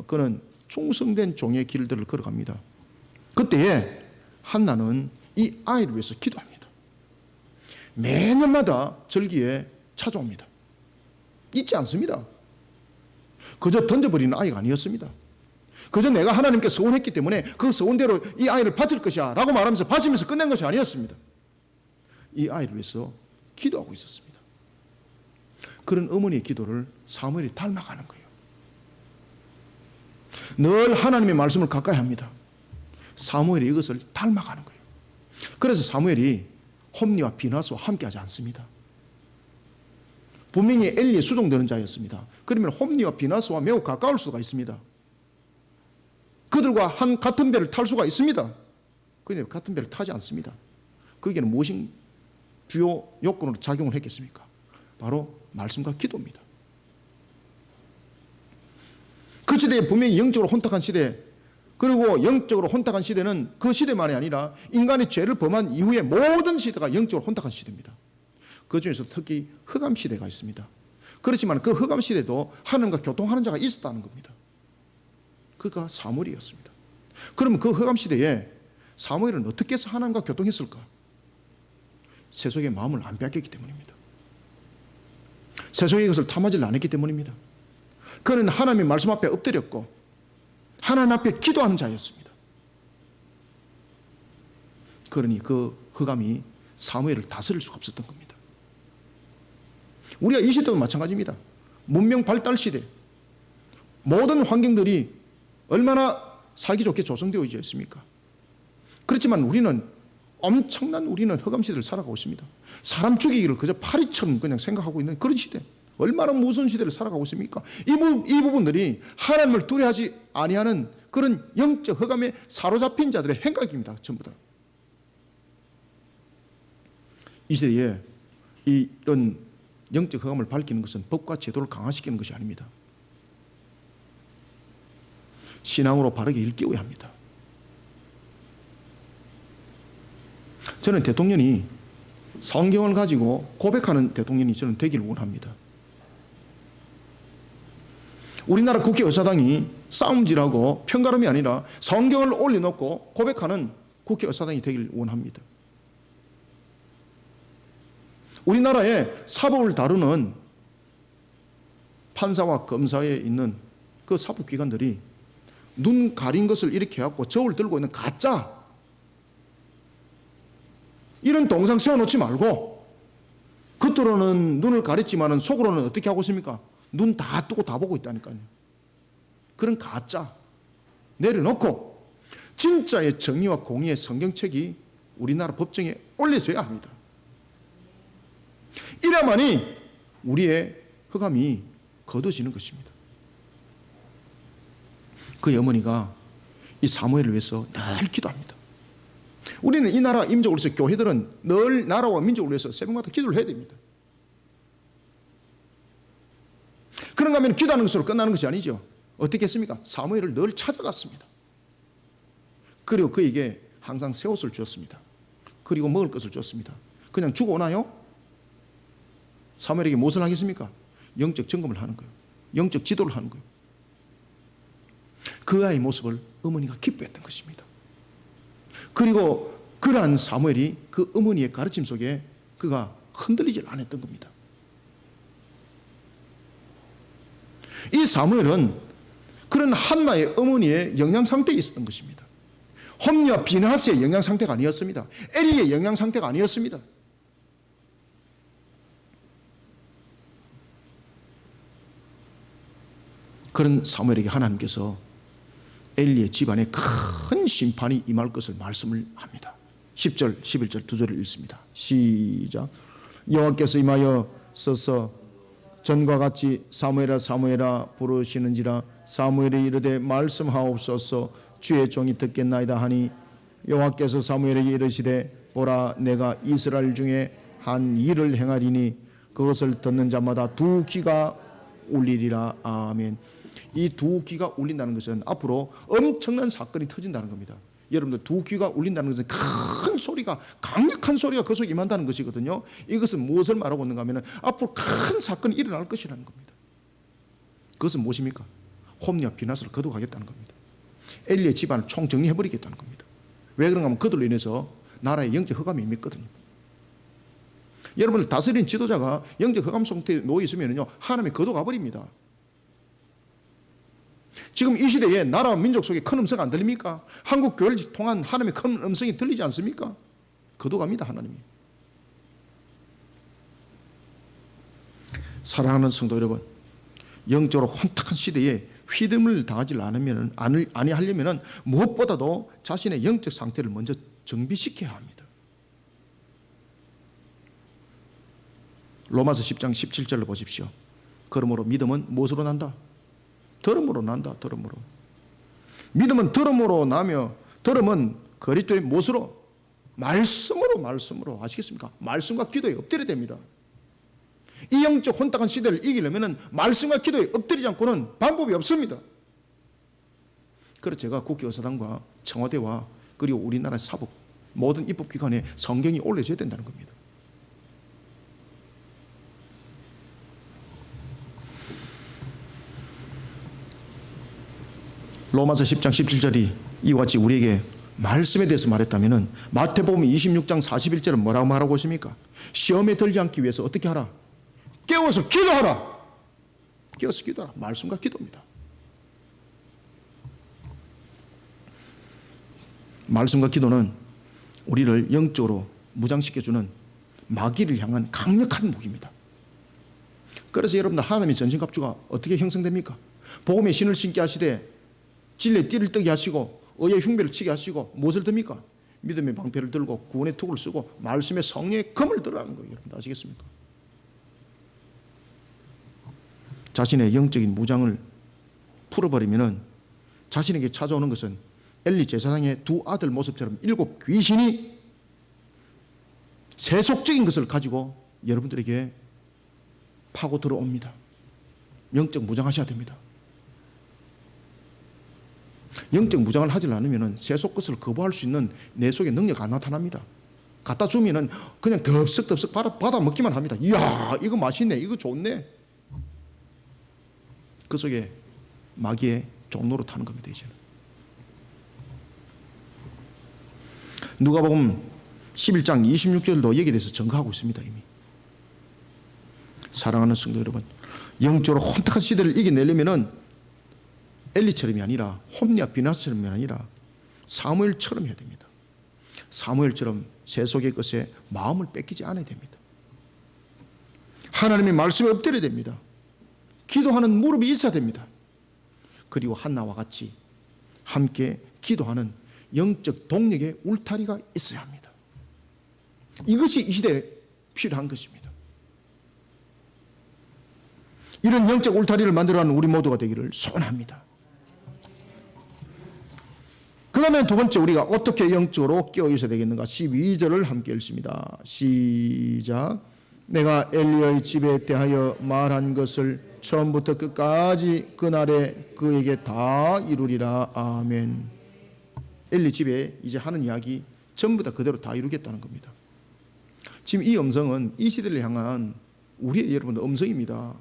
Speaker 1: 그는 충성된 종의 길들을 걸어갑니다. 그때에 한나는 이 아이를 위해서 기도합니다. 매년마다 절기에 찾아옵니다. 잊지 않습니다. 그저 던져버리는 아이가 아니었습니다. 그저 내가 하나님께 서원했기 때문에 그 서원대로 이 아이를 바칠 것이야 라고 말하면서 바치면서 끝낸 것이 아니었습니다. 이 아이를 위해서 기도하고 있었습니다. 그런 어머니의 기도를 사무엘이 닮아가는 거예요. 늘 하나님의 말씀을 가까이 합니다. 사무엘이 이것을 닮아가는 거예요. 그래서 사무엘이 홈리와 비나스와 함께하지 않습니다. 분명히 엘리에 수종되는 자였습니다. 그러면 홈리와 비나스와 매우 가까울 수가 있습니다. 그들과 같은 배를 탈 수가 있습니다. 그런데 같은 배를 타지 않습니다. 거기에는 무엇이 주요 요건으로 작용을 했겠습니까? 바로 말씀과 기도입니다. 그 시대에 분명히 영적으로 혼탁한 시대, 그리고 영적으로 혼탁한 시대는 그 시대만이 아니라 인간이 죄를 범한 이후에 모든 시대가 영적으로 혼탁한 시대입니다. 그 중에서 특히 흑암 시대가 있습니다. 그렇지만 그 흑암 시대도 하나님과 교통하는 자가 있었다는 겁니다. 그가 사무엘이었습니다. 그러면 그 흑암 시대에 사무엘은 어떻게 해서 하나님과 교통했을까? 세속의 마음을 안 빼앗겼기 때문입니다. 세속의 것을 탐하지 않았기 때문입니다. 그는 하나님의 말씀 앞에 엎드렸고 하나님 앞에 기도하는 자였습니다. 그러니 그 흑암이 사무엘을 다스릴 수가 없었던 겁니다. 우리가 이 시대도 마찬가지입니다. 문명 발달 시대, 모든 환경들이 얼마나 살기 좋게 조성되어 있습니까? 그렇지만 우리는 흑암 시대를 살아가고 있습니다. 사람 죽이기를 그저 파리처럼 그냥 생각하고 있는 그런 시대. 얼마나 무서운 시대를 살아가고 있습니까? 이 부분들이 하나님을 두려워하지 아니하는 그런 영적 흑암에 사로잡힌 자들의 행각입니다. 전부 다. 이 시대에 이런 영적 흑암을 밝히는 것은 법과 제도를 강화시키는 것이 아닙니다. 신앙으로 바르게 일깨워야 합니다. 저는 대통령이 성경을 가지고 고백하는 대통령이 저는 되기를 원합니다. 우리나라 국회의사당이 싸움질하고 편가름이 아니라 성경을 올려놓고 고백하는 국회의사당이 되기를 원합니다. 우리나라의 사법을 다루는 판사와 검사에 있는 그 사법기관들이 눈 가린 것을 이렇게 해갖고 저울 들고 있는 가짜 이런 동상 세워놓지 말고 겉으로는 눈을 가렸지만 속으로는 어떻게 하고 있습니까? 눈 다 뜨고 다 보고 있다니까요. 그런 가짜 내려놓고 진짜의 정의와 공의의 성경책이 우리나라 법정에 올려져야 합니다. 이래야만이 우리의 흑암이 거둬지는 것입니다. 그 어머니가 이 사무엘을 위해서 늘 기도합니다. 우리는 이 나라 민족으로서 교회들은 늘 나라와 민족을 위해서 새벽마다 기도를 해야 됩니다. 그런가 하면 기도하는 것으로 끝나는 것이 아니죠. 어떻게 했습니까? 사무엘을 늘 찾아갔습니다. 그리고 그에게 항상 새 옷을 주었습니다. 그리고 먹을 것을 줬습니다. 그냥 주고 오나요? 사무엘에게 무엇을 하겠습니까? 영적 점검을 하는 거예요. 영적 지도를 하는 거예요. 그 아이의 모습을 어머니가 기뻐했던 것입니다. 그리고 그러한 사무엘이 그 어머니의 가르침 속에 그가 흔들리질 않았던 겁니다. 이 사무엘은 그런 한나의 어머니의 영양 상태에 있었던 것입니다. 홈리와 비나스의 영양 상태가 아니었습니다. 엘리의 영양 상태가 아니었습니다. 그런 사무엘에게 하나님께서 엘리의 집안에 큰 심판이 임할 것을 말씀을 합니다. 10절, 11절 두 절을 읽습니다. 시작. 여호와께서 임하여 서서 전과 같이 사무엘아 사무엘아 부르시는지라 사무엘이 이르되 말씀하옵소서 주의 종이 듣겠나이다 하니 여호와께서 사무엘에게 이르시되 보라 내가 이스라엘 중에 한 일을 행하리니 그것을 듣는 자마다 두 귀가 울리리라. 아멘. 이 두 귀가 울린다는 것은 앞으로 엄청난 사건이 터진다는 겁니다. 여러분들 두 귀가 울린다는 것은 큰 소리가, 강력한 소리가 그 속에 임한다는 것이거든요. 이것은 무엇을 말하고 있는가 하면 앞으로 큰 사건이 일어날 것이라는 겁니다. 그것은 무엇입니까? 홈리와 비나스를 거둬가겠다는 겁니다. 엘리의 집안을 총정리해버리겠다는 겁니다. 왜 그런가 하면 그들로 인해서 나라의 영적 흑암이 임했거든요. 여러분들 다스리는 지도자가 영적 흑암 상태에 놓여 있으면요, 하나님이 거둬가버립니다. 지금 이 시대에 나라와 민족 속에 큰 음성 안 들립니까? 한국 교회를 통한 하나님의 큰 음성이 들리지 않습니까? 거둬갑니다, 하나님이. 사랑하는 성도 여러분, 영적으로 혼탁한 시대에 휘둘을 당하지 아니하려면 무엇보다도 자신의 영적 상태를 먼저 정비시켜야 합니다. 로마서 10장 17절을 보십시오. 그러므로 믿음은 무엇으로 난다? 들음으로 난다. 들음으로. 믿음은 들음으로 나며 들음은 그리스도의 무엇으로? 말씀으로. 아시겠습니까? 말씀과 기도에 엎드려야 됩니다. 이 영적 혼탁한 시대를 이기려면 말씀과 기도에 엎드리지 않고는 방법이 없습니다. 그래서 제가 국회의사당과 청와대와 그리고 우리나라 사법 모든 입법기관에 성경이 올려져야 된다는 겁니다. 로마서 10장 17절이 이와 같이 우리에게 말씀에 대해서 말했다면 마태복음 26장 41절은 뭐라고 말하고 있습니까? 시험에 들지 않기 위해서 어떻게 하라? 깨워서 기도하라. 깨워서 기도하라. 말씀과 기도입니다. 말씀과 기도는 우리를 영적으로 무장시켜주는 마귀를 향한 강력한 무기입니다. 그래서 여러분들 하나님의 전신갑주가 어떻게 형성됩니까? 복음의 신을 신게 하시되 진리의 띠를 뜨게 하시고 의의 흉배를 치게 하시고 무엇을 듭니까? 믿음의 방패를 들고 구원의 투구를 쓰고 말씀의 성령의 검을 들라는 거예요. 여러분 아시겠습니까? 자신의 영적인 무장을 풀어버리면 자신에게 찾아오는 것은 엘리 제사장의 두 아들 모습처럼 7 귀신이 세속적인 것을 가지고 여러분들에게 파고 들어옵니다. 영적 무장하셔야 됩니다. 영적 무장을 하지 않으면 세속 것을 거부할 수 있는 내 속에 능력 안 나타납니다. 갖다 주면 그냥 덥석덥석 받아 먹기만 합니다. 이야, 이거 맛있네, 이거 좋네. 그 속에 마귀의 종로로 타는 겁니다. 이제는 누가복음 11장 26절도 여기에 대해서 증거하고 있습니다. 이미. 사랑하는 성도 여러분, 영적으로 혼탁한 시대를 이겨내려면 엘리처럼이 아니라 홈리와 비나스처럼이 아니라 사무엘처럼 해야 됩니다. 사무엘처럼 세속의 것에 마음을 뺏기지 않아야 됩니다. 하나님의 말씀에 엎드려야 됩니다. 기도하는 무릎이 있어야 됩니다. 그리고 한나와 같이 함께 기도하는 영적 동력의 울타리가 있어야 합니다. 이것이 이 시대에 필요한 것입니다. 이런 영적 울타리를 만들어가는 우리 모두가 되기를 소원합니다. 그 다음에 두 번째, 우리가 어떻게 영적으로 깨어 있어야 되겠는가? 12절을 함께 읽습니다. 시작. 내가 엘리야의 집에 대하여 말한 것을 처음부터 끝까지 그날에 그에게 다 이루리라. 아멘. 엘리 집에 이제 하는 이야기 전부 다 그대로 다 이루겠다는 겁니다. 지금 이 음성은 이 시대를 향한 우리의 여러분들 음성입니다.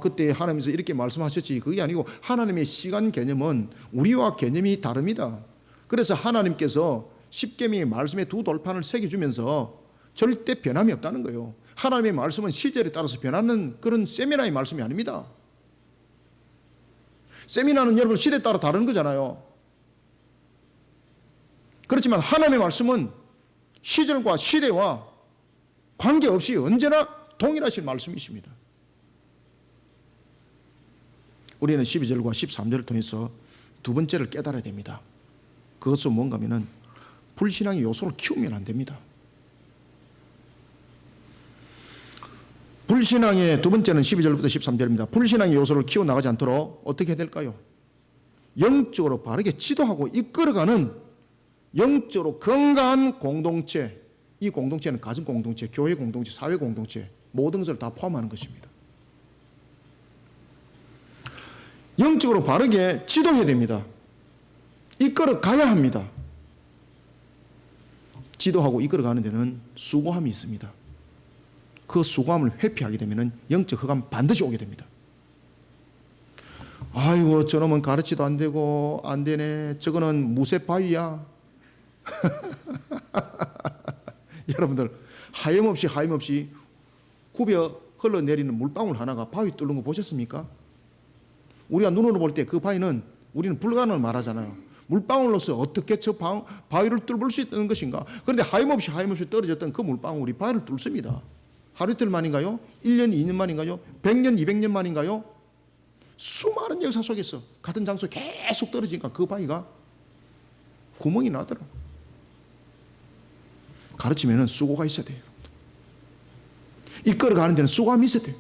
Speaker 1: 그때 하나님께서 이렇게 말씀하셨지, 그게 아니고 하나님의 시간 개념은 우리와 개념이 다릅니다. 그래서 하나님께서 십계명의 말씀에 두 돌판을 새겨주면서 절대 변함이 없다는 거예요. 하나님의 말씀은 시절에 따라서 변하는 그런 세미나의 말씀이 아닙니다. 세미나는 여러분 시대에 따라 다른 거잖아요. 그렇지만 하나님의 말씀은 시절과 시대와 관계없이 언제나 동일하신 말씀이십니다. 우리는 12절과 13절을 통해서 두 번째를 깨달아야 됩니다. 그것은 뭔가 하면 불신앙의 요소를 키우면 안 됩니다. 불신앙의 두 번째는 12절부터 13절입니다. 불신앙의 요소를 키워나가지 않도록 어떻게 해야 될까요? 영적으로 바르게 지도하고 이끌어가는 영적으로 건강한 공동체, 이 공동체는 가정 공동체, 교회 공동체, 사회 공동체 모든 것을 다 포함하는 것입니다. 영적으로 바르게 지도해야 됩니다. 이끌어 가야 합니다. 지도하고 이끌어가는 데는 수고함이 있습니다. 그 수고함을 회피하게 되면 영적 흑암 반드시 오게 됩니다. 아이고 저놈은 가르치도 안 되고 안 되네. 저거는 무쇠바위야. 여러분들 하염없이 굽여 흘러내리는 물방울 하나가 바위 뚫는 거 보셨습니까? 우리가 눈으로 볼 때 그 바위는 우리는 불가능을 말하잖아요. 물방울로서 어떻게 저 바위를 뚫을 수 있는 것인가? 그런데 하염없이 떨어졌던 그 물방울이 바위를 뚫습니다. 하루 이틀 만인가요? 1년, 2년 만인가요? 100년, 200년 만인가요? 수많은 역사 속에서 같은 장소에 계속 떨어지니까 그 바위가 구멍이 나더라. 가르치면 수고가 있어야 돼요. 이끌어가는 데는 수고함이 있어야 돼요.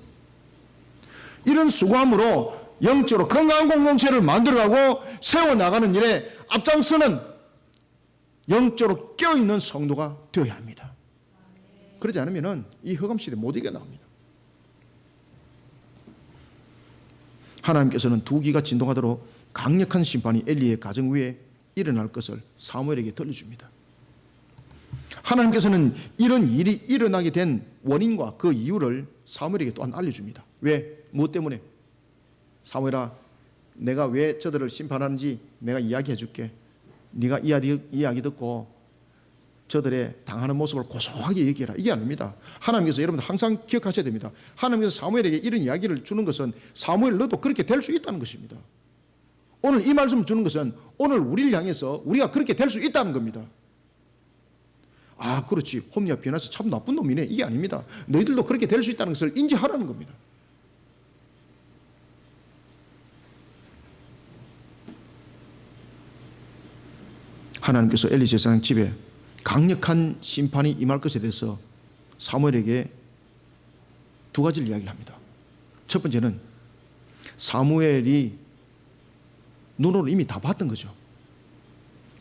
Speaker 1: 이런 수고함으로 영적으로 건강한 공동체를 만들어가고 세워나가는 일에 앞장서는 영적으로 깨어있는 성도가 되어야 합니다. 그러지 않으면 이 흑암시대 못 이겨나갑니다. 하나님께서는 두 기가 진동하도록 강력한 심판이 엘리의 가정 위에 일어날 것을 사무엘에게 들려줍니다. 하나님께서는 이런 일이 일어나게 된 원인과 그 이유를 사무엘에게 또한 알려줍니다. 왜? 무엇 때문에? 사무엘아, 내가 왜 저들을 심판하는지 내가 이야기해 줄게. 네가 이야기 듣고 저들의 당하는 모습을 고소하게 얘기해라. 이게 아닙니다. 하나님께서 여러분 항상 기억하셔야 됩니다. 하나님께서 사무엘에게 이런 이야기를 주는 것은 사무엘 너도 그렇게 될 수 있다는 것입니다. 오늘 이 말씀을 주는 것은 오늘 우리를 향해서 우리가 그렇게 될 수 있다는 겁니다. 아 그렇지, 홈리가 변해서 참 나쁜 놈이네, 이게 아닙니다. 너희들도 그렇게 될 수 있다는 것을 인지하라는 겁니다. 하나님께서 엘리 제사장 집에 강력한 심판이 임할 것에 대해서 사무엘에게 두 가지를 이야기를 합니다. 첫 번째는 사무엘이 눈으로 이미 다 봤던 거죠.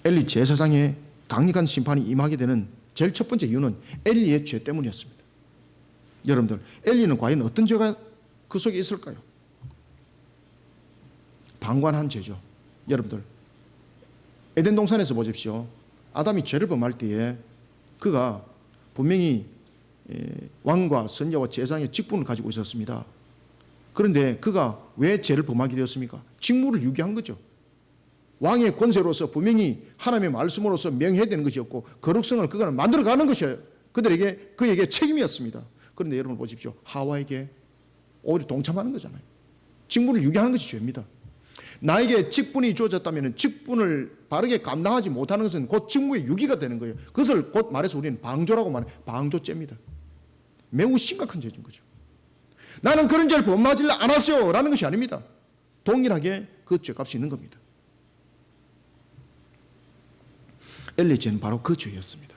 Speaker 1: 엘리 제사장의 강력한 심판이 임하게 되는 제일 첫 번째 이유는 엘리의 죄 때문이었습니다. 여러분들, 엘리는 과연 어떤 죄가 그 속에 있을까요? 방관한 죄죠. 여러분들, 에덴 동산에서 보십시오. 아담이 죄를 범할 때에 그가 분명히 왕과 선자와 제사장의 직분을 가지고 있었습니다. 그런데 그가 왜 죄를 범하게 되었습니까? 직무를 유기한 거죠. 왕의 권세로서 분명히 하나님의 말씀으로서 명해야 되는 것이었고 거룩성을 그가 만들어가는 것이 그에게 책임이었습니다. 그런데 여러분 보십시오. 하와에게 오히려 동참하는 거잖아요. 직무를 유기하는 것이 죄입니다. 나에게 직분이 주어졌다면 직분을 바르게 감당하지 못하는 것은 곧 직무의 유기가 되는 거예요. 그것을 곧 말해서 우리는 방조라고 말해요. 방조죄입니다. 매우 심각한 죄인 거죠. 나는 그런 죄를 범하지 않았어요 라는 것이 아닙니다. 동일하게 그 죄값이 있는 겁니다. 엘리 죄는 바로 그 죄였습니다.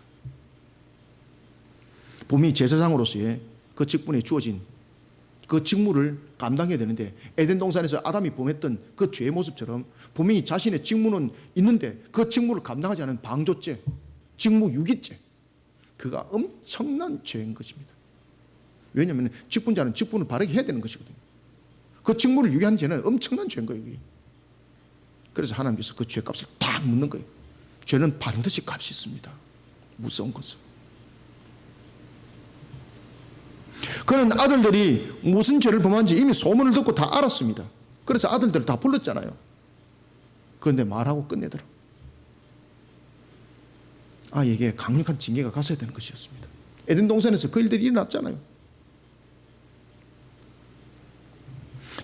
Speaker 1: 분명히 제사장으로서의 그 직분에 주어진 그 직무를 감당해야 되는데 에덴 동산에서 아담이 범했던 그 죄의 모습처럼 분명히 자신의 직무는 있는데 그 직무를 감당하지 않은 방조죄, 직무유기죄, 그가 엄청난 죄인 것입니다. 왜냐하면 직분자는 직분을 바르게 해야 되는 것이거든요. 그 직무를 유기한 죄는 엄청난 죄인 거예요. 그래서 하나님께서 그 죄값을 딱 묻는 거예요. 죄는 반드시 값이 있습니다. 무서운 것은. 그는 아들들이 무슨 죄를 범한지 이미 소문을 듣고 다 알았습니다. 그래서 아들들을 다 불렀잖아요. 그런데 말하고 끝내더라. 아이에게 강력한 징계가 갔어야 되는 것이었습니다. 에덴 동산에서 그 일들이 일어났잖아요.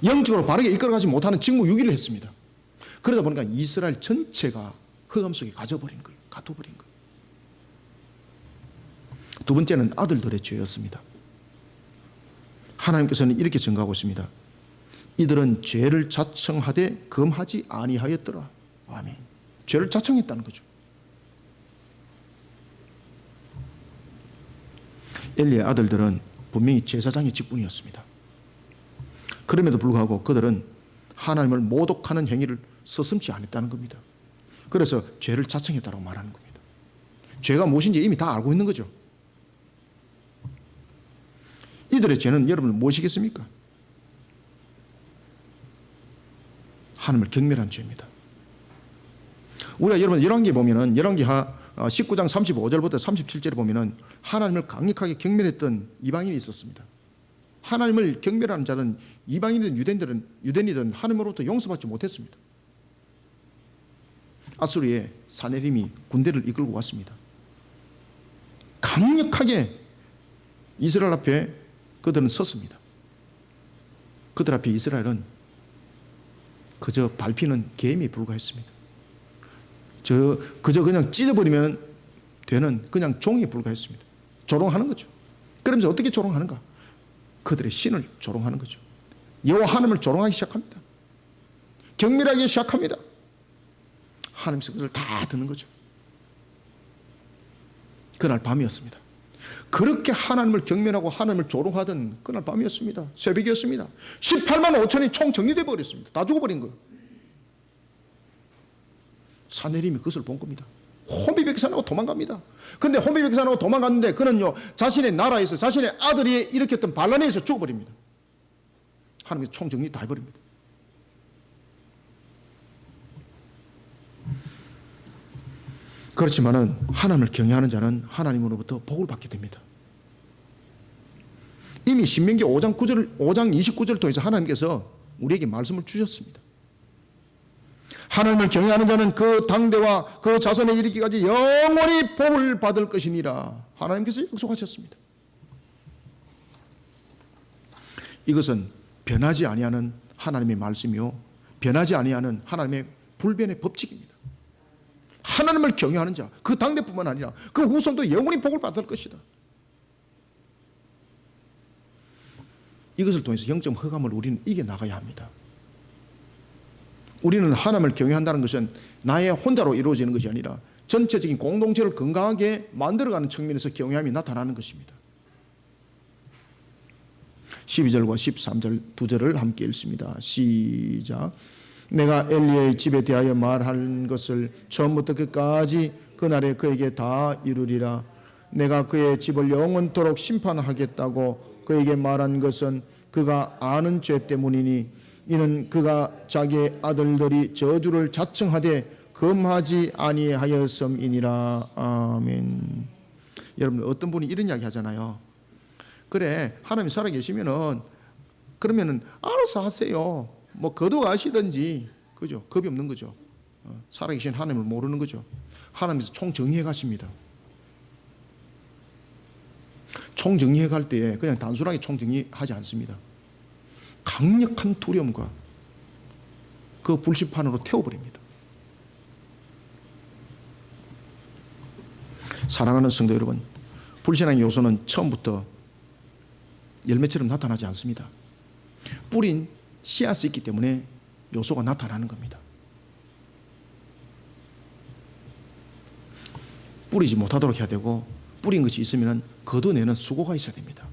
Speaker 1: 영적으로 바르게 이끌어가지 못하는 직무유기를 했습니다. 그러다 보니까 이스라엘 전체가 흑암 속에 가둬버린 거예요. 두 번째는 아들들의 죄였습니다. 하나님께서는 이렇게 증가하고 있습니다. 이들은 죄를 자청하되 금하지 아니하였더라. 아멘. 죄를 자청했다는 거죠. 엘리의 아들들은 분명히 제사장의 직분이었습니다. 그럼에도 불구하고 그들은 하나님을 모독하는 행위를 서슴지 않았다는 겁니다. 그래서 죄를 자청했다고 말하는 겁니다. 죄가 무엇인지 이미 다 알고 있는 거죠. 이들의 죄는 여러분 무엇이겠습니까? 하나님을 경멸한 죄입니다. 우리가 여러분 열왕기에 보면은 열왕기하 19장 35절부터 37절에 보면은 하나님을 강력하게 경멸했던 이방인이 있었습니다. 하나님을 경멸하는 자는 이방인이든 유대인이든 하나님으로부터 용서받지 못했습니다. 아수르의 사네림이 군대를 이끌고 왔습니다. 강력하게 이스라엘 앞에 그들은 섰습니다. 그들 앞에 이스라엘은 그저 밟히는 개미 불과했습니다. 그저 그냥 찢어버리면 되는 그냥 종이 불과했습니다. 조롱하는 거죠. 그러면서 어떻게 조롱하는가? 그들의 신을 조롱하는 거죠. 여호와 하나님을 조롱하기 시작합니다. 경멸하기 시작합니다. 하나님께서 그걸 다 듣는 거죠. 그날 밤이었습니다. 그렇게 하나님을 경멸하고 하나님을 조롱하던 그날 밤이었습니다. 새벽이었습니다. 18만 5천이 총 정리되어 버렸습니다. 다 죽어버린 거예요. 사내림이 그것을 본 겁니다. 호미백산하고 도망갑니다. 그런데 호미백산하고 도망갔는데 그는요 자신의 나라에서 자신의 아들이 일으켰던 반란에 의해서 죽어버립니다. 하나님이 총 정리 다 해버립니다. 그렇지만은 하나님을 경외하는 자는 하나님으로부터 복을 받게 됩니다. 이미 신명기 5장 29절을 통해서 하나님께서 우리에게 말씀을 주셨습니다. 하나님을 경외하는 자는 그 당대와 그 자손에 이르기까지 영원히 복을 받을 것이니라 하나님께서 약속하셨습니다. 이것은 변하지 아니하는 하나님의 말씀이요 변하지 아니하는 하나님의 불변의 법칙입니다. 하나님을 경외하는 자, 그 당대뿐만 아니라 그 후손도 영원히 복을 받을 것이다. 이것을 통해서 영적 흑암을 우리는 이겨나가야 합니다. 우리는 하나님을 경외한다는 것은 나의 혼자로 이루어지는 것이 아니라 전체적인 공동체를 건강하게 만들어가는 측면에서 경외함이 나타나는 것입니다. 12절과 13절 두 절을 함께 읽습니다. 시작. 내가 엘리의 집에 대하여 말한 것을 처음부터 끝까지 그날에 그에게 다 이루리라. 내가 그의 집을 영원토록 심판하겠다고 그에게 말한 것은 그가 아는 죄 때문이니 이는 그가 자기의 아들들이 저주를 자청하되 금하지 아니하였음이니라. 아멘. 여러분 어떤 분이 이런 이야기 하잖아요. 그래 하나님 살아계시면은 그러면은 알아서 하세요. 뭐 거둬가시든지 그죠? 겁이 없는 거죠. 살아계신 하나님을 모르는 거죠. 하나님께서 총정리해 가십니다. 총정리해 갈 때에 그냥 단순하게 총정리하지 않습니다. 강력한 두려움과 그 불심판으로 태워버립니다. 사랑하는 성도 여러분, 불신앙의 요소는 처음부터 열매처럼 나타나지 않습니다. 뿌린 씨앗이 있기 때문에 요소가 나타나는 겁니다. 뿌리지 못하도록 해야 되고 뿌린 것이 있으면 걷어내는 수고가 있어야 됩니다.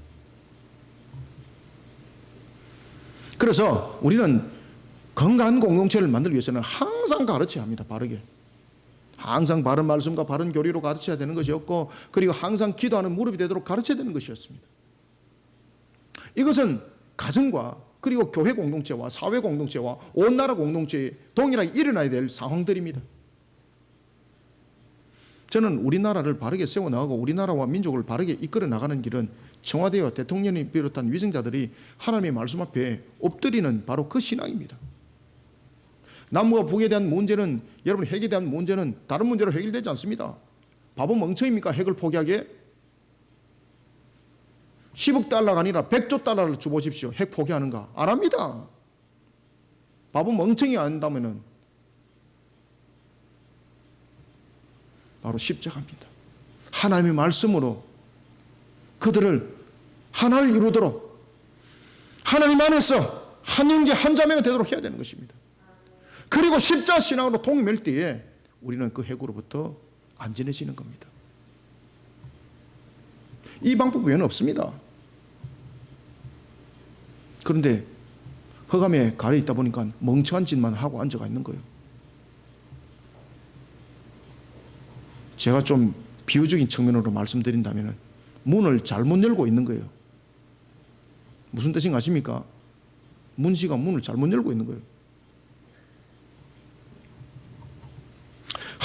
Speaker 1: 그래서 우리는 건강한 공동체를 만들기 위해서는 항상 가르쳐야 합니다. 바르게. 항상 바른 말씀과 바른 교리로 가르쳐야 되는 것이었고 그리고 항상 기도하는 무릎이 되도록 가르쳐야 되는 것이었습니다. 이것은 가정과 그리고 교회 공동체와 사회 공동체와 온 나라 공동체에 동일하게 일어나야 될 상황들입니다. 저는 우리나라를 바르게 세워나가고 우리나라와 민족을 바르게 이끌어 나가는 길은 청와대와 대통령이 비롯한 위정자들이 하나님의 말씀 앞에 엎드리는 바로 그 신앙입니다. 남과 북에 대한 문제는 여러분 핵에 대한 문제는 다른 문제로 해결되지 않습니다. 바보 멍청입니까? 핵을 포기하게? 10억 달러가 아니라 100조 달러를 주보십시오. 핵 포기하는가? 안 합니다. 바보 멍청이 안다면은 바로 십자가입니다. 하나님의 말씀으로 그들을 하나를 이루도록 하나님 안에서 한 형제 한 자매가 되도록 해야 되는 것입니다. 그리고 십자 신앙으로 동임할 때에 우리는 그 핵으로부터 안전해지는 겁니다. 이 방법 외에는 없습니다. 그런데 흑암에 가려 있다 보니까 멍청한 짓만 하고 앉아가 있는 거예요. 제가 좀 비유적인 측면으로 말씀드린다면 문을 잘못 열고 있는 거예요. 무슨 뜻인가 아십니까? 문씨가 문을 잘못 열고 있는 거예요.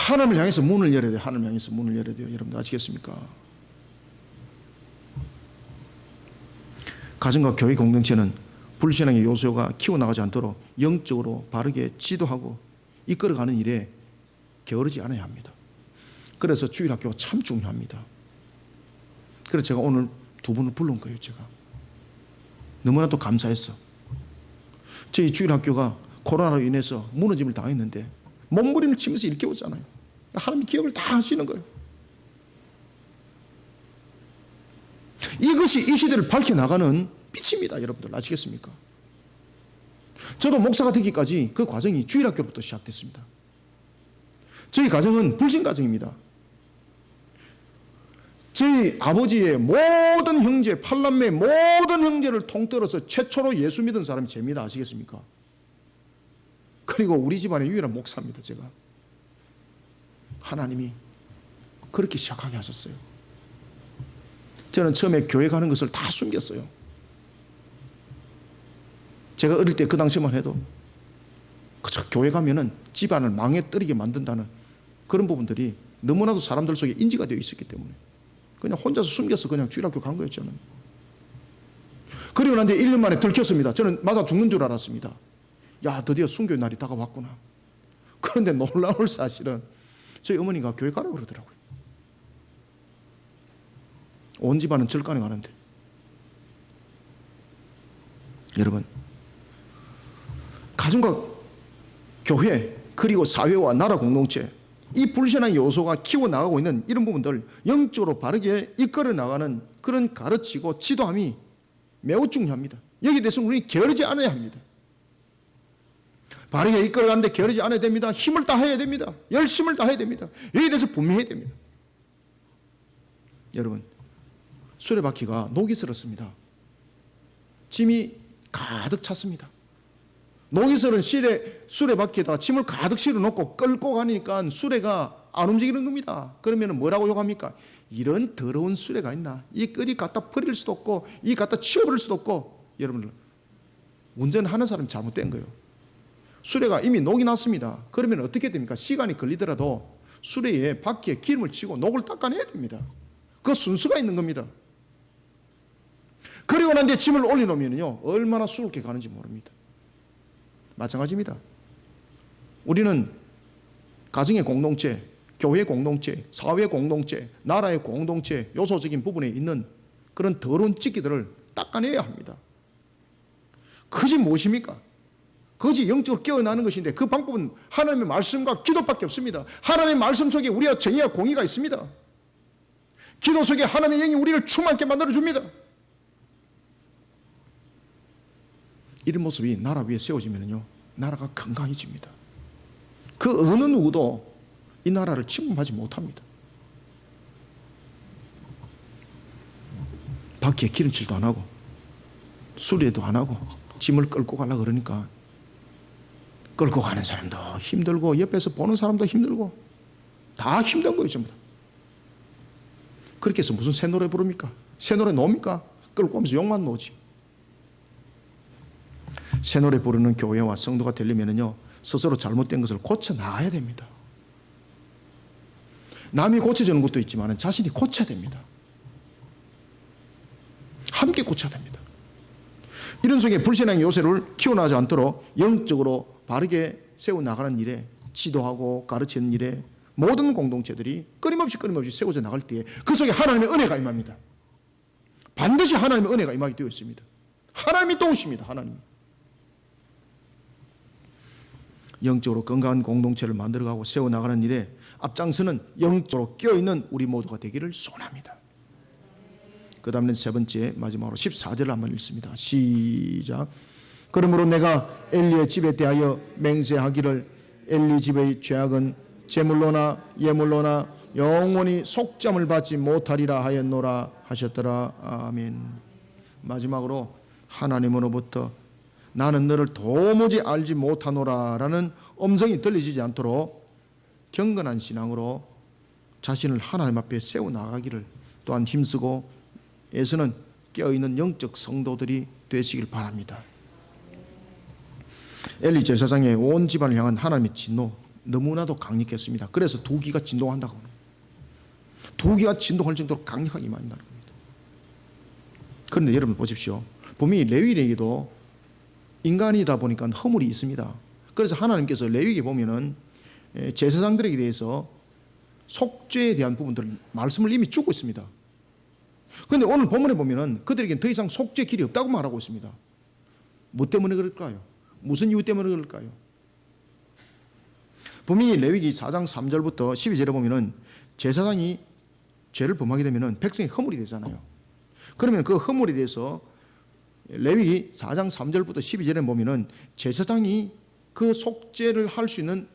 Speaker 1: 하나님을 향해서 문을 열어야 돼요. 하나님을 향해서 문을 열어야 돼요. 여러분들 아시겠습니까? 가정과 교회 공동체는 불신앙의 요소가 키워나가지 않도록 영적으로 바르게 지도하고 이끌어가는 일에 게으르지 않아야 합니다. 그래서 주일학교가 참 중요합니다. 그래서 제가 오늘 두 분을 불러온 거예요. 제가 너무나도 감사했어. 저희 주일학교가 코로나로 인해서 무너짐을 당했는데 몸부림을 치면서 이렇게 오잖아요. 하나님 기억을 다 하시는 거예요. 이것이 이 시대를 밝혀나가는 빛입니다. 여러분들 아시겠습니까? 저도 목사가 되기까지 그 과정이 주일학교부터 시작됐습니다. 저희 가정은 불신 가정입니다. 저희 아버지의 모든 형제, 팔남매 모든 형제를 통틀어서 최초로 예수 믿은 사람이 제입니다. 아시겠습니까? 그리고 우리 집안의 유일한 목사입니다. 제가. 하나님이 그렇게 시작하게 하셨어요. 저는 처음에 교회 가는 것을 다 숨겼어요. 제가 어릴 때 그 당시만 해도 그저 교회 가면은 집안을 망해뜨리게 만든다는 그런 부분들이 너무나도 사람들 속에 인지가 되어 있었기 때문에 그냥 혼자서 숨겨서 그냥 주일학교 간 거예요. 저는. 그리고 난 뒤에 1년 만에 들켰습니다. 저는 맞아 죽는 줄 알았습니다. 야, 드디어 순교의 날이 다가왔구나. 그런데 놀라운 사실은 저희 어머니가 교회 가라고 그러더라고요. 온 집안은 절간에 가는데. 여러분, 가정과 교회 그리고 사회와 나라 공동체, 이 불신앙 요소가 키워나가고 있는 이런 부분들 영적으로 바르게 이끌어 나가는 그런 가르치고 지도함이 매우 중요합니다. 여기에 대해서 우리는 게으르지 않아야 합니다. 바르게 이끌어가는데 게으르지 않아야 됩니다. 힘을 다해야 됩니다. 열심을 다해야 됩니다. 여기에 대해서 분명해야 됩니다. 여러분, 수레바퀴가 녹이 슬었습니다. 짐이 가득 찼습니다. 녹이 슬은 수레바퀴에다가 짐을 가득 실어놓고 끌고 가니까 수레가 안 움직이는 겁니다. 그러면 뭐라고 욕합니까? 이런 더러운 수레가 있나? 이 끈이 갖다 버릴 수도 없고 이 갖다 치워버릴 수도 없고. 여러분, 운전하는 사람이 잘못된 거예요. 수레가 이미 녹이 났습니다. 그러면 어떻게 됩니까? 시간이 걸리더라도 수레에 바퀴에 기름을 치고 녹을 닦아내야 됩니다. 그 순수가 있는 겁니다. 그리고 난 뒤에 짐을 올려놓으면요 얼마나 수월하게 가는지 모릅니다. 마찬가지입니다. 우리는 가정의 공동체, 교회 공동체, 사회 공동체, 나라의 공동체 요소적인 부분에 있는 그런 더러운 찌기들을 닦아내야 합니다. 그것이 무엇입니까? 그것이 영적으로 깨어나는 것인데 그 방법은 하나님의 말씀과 기도밖에 없습니다. 하나님의 말씀 속에 우리가 정의와 공의가 있습니다. 기도 속에 하나님의 영이 우리를 충만하게 만들어줍니다. 이런 모습이 나라 위에 세워지면요 나라가 건강해집니다. 그 어느 누구도 이 나라를 침범하지 못합니다. 바퀴에 기름칠도 안 하고 수리도 안 하고 짐을 끌고 가려고 그러니까 끌고 가는 사람도 힘들고 옆에서 보는 사람도 힘들고 다 힘든 거예요. 전부 다. 그렇게 해서 무슨 새 노래 부릅니까? 새 노래 놓습니까? 끌고 오면서 욕만 놓지. 새 노래 부르는 교회와 성도가 되려면요 스스로 잘못된 것을 고쳐 나가야 됩니다. 남이 고쳐주는 것도 있지만 자신이 고쳐야 됩니다. 함께 고쳐야 됩니다. 이런 속에 불신앙의 요새를 키워나가지 않도록 영적으로 바르게 세워나가는 일에 지도하고 가르치는 일에 모든 공동체들이 끊임없이 세워져 나갈 때에 그 속에 하나님의 은혜가 임합니다. 반드시 하나님의 은혜가 임하게 되어 있습니다. 하나님이 도우십니다. 하나님이. 영적으로 건강한 공동체를 만들어가고 세워나가는 일에 앞장서는 영적으로 깨어있는 우리 모두가 되기를 소원합니다. 그 다음에 세 번째 마지막으로 14절을 한번 읽습니다. 시작. 그러므로 내가 엘리의 집에 대하여 맹세하기를 엘리 집의 죄악은 제물로나 예물로나 영원히 속잠을 받지 못하리라 하였노라 하셨더라. 아멘. 마지막으로 하나님으로부터 나는 너를 도무지 알지 못하노라 라는 음성이 들리지 않도록 경건한 신앙으로 자신을 하나님 앞에 세워나가기를 또한 힘쓰고 애쓰는 깨어있는 영적 성도들이 되시길 바랍니다. 엘리 제사장의 온 집안을 향한 하나님의 진노 너무나도 강력했습니다. 그래서 두기가 진동한다고 합니다. 두기가 진동할 정도로 강력하게 임한다는 겁니다. 그런데 여러분 보십시오. 분명히 레위기에도 인간이다 보니까 허물이 있습니다. 그래서 하나님께서 레위기에 보면은 제사장들에게 대해서 속죄에 대한 부분들 말씀을 이미 주고 있습니다. 그런데 오늘 본문에 보면은 그들에게는 더 이상 속죄 길이 없다고 말하고 있습니다. 뭐 때문에 그럴까요? 무슨 이유 때문에 그럴까요? 분명히 레위기 4장 3절부터 12절에 보면은 제사장이 죄를 범하게 되면은 백성이 허물이 되잖아요. 그러면 그 허물에 대해서 레위기 4장 3절부터 12절에 보면은 제사장이 그 속죄를 할 수 있는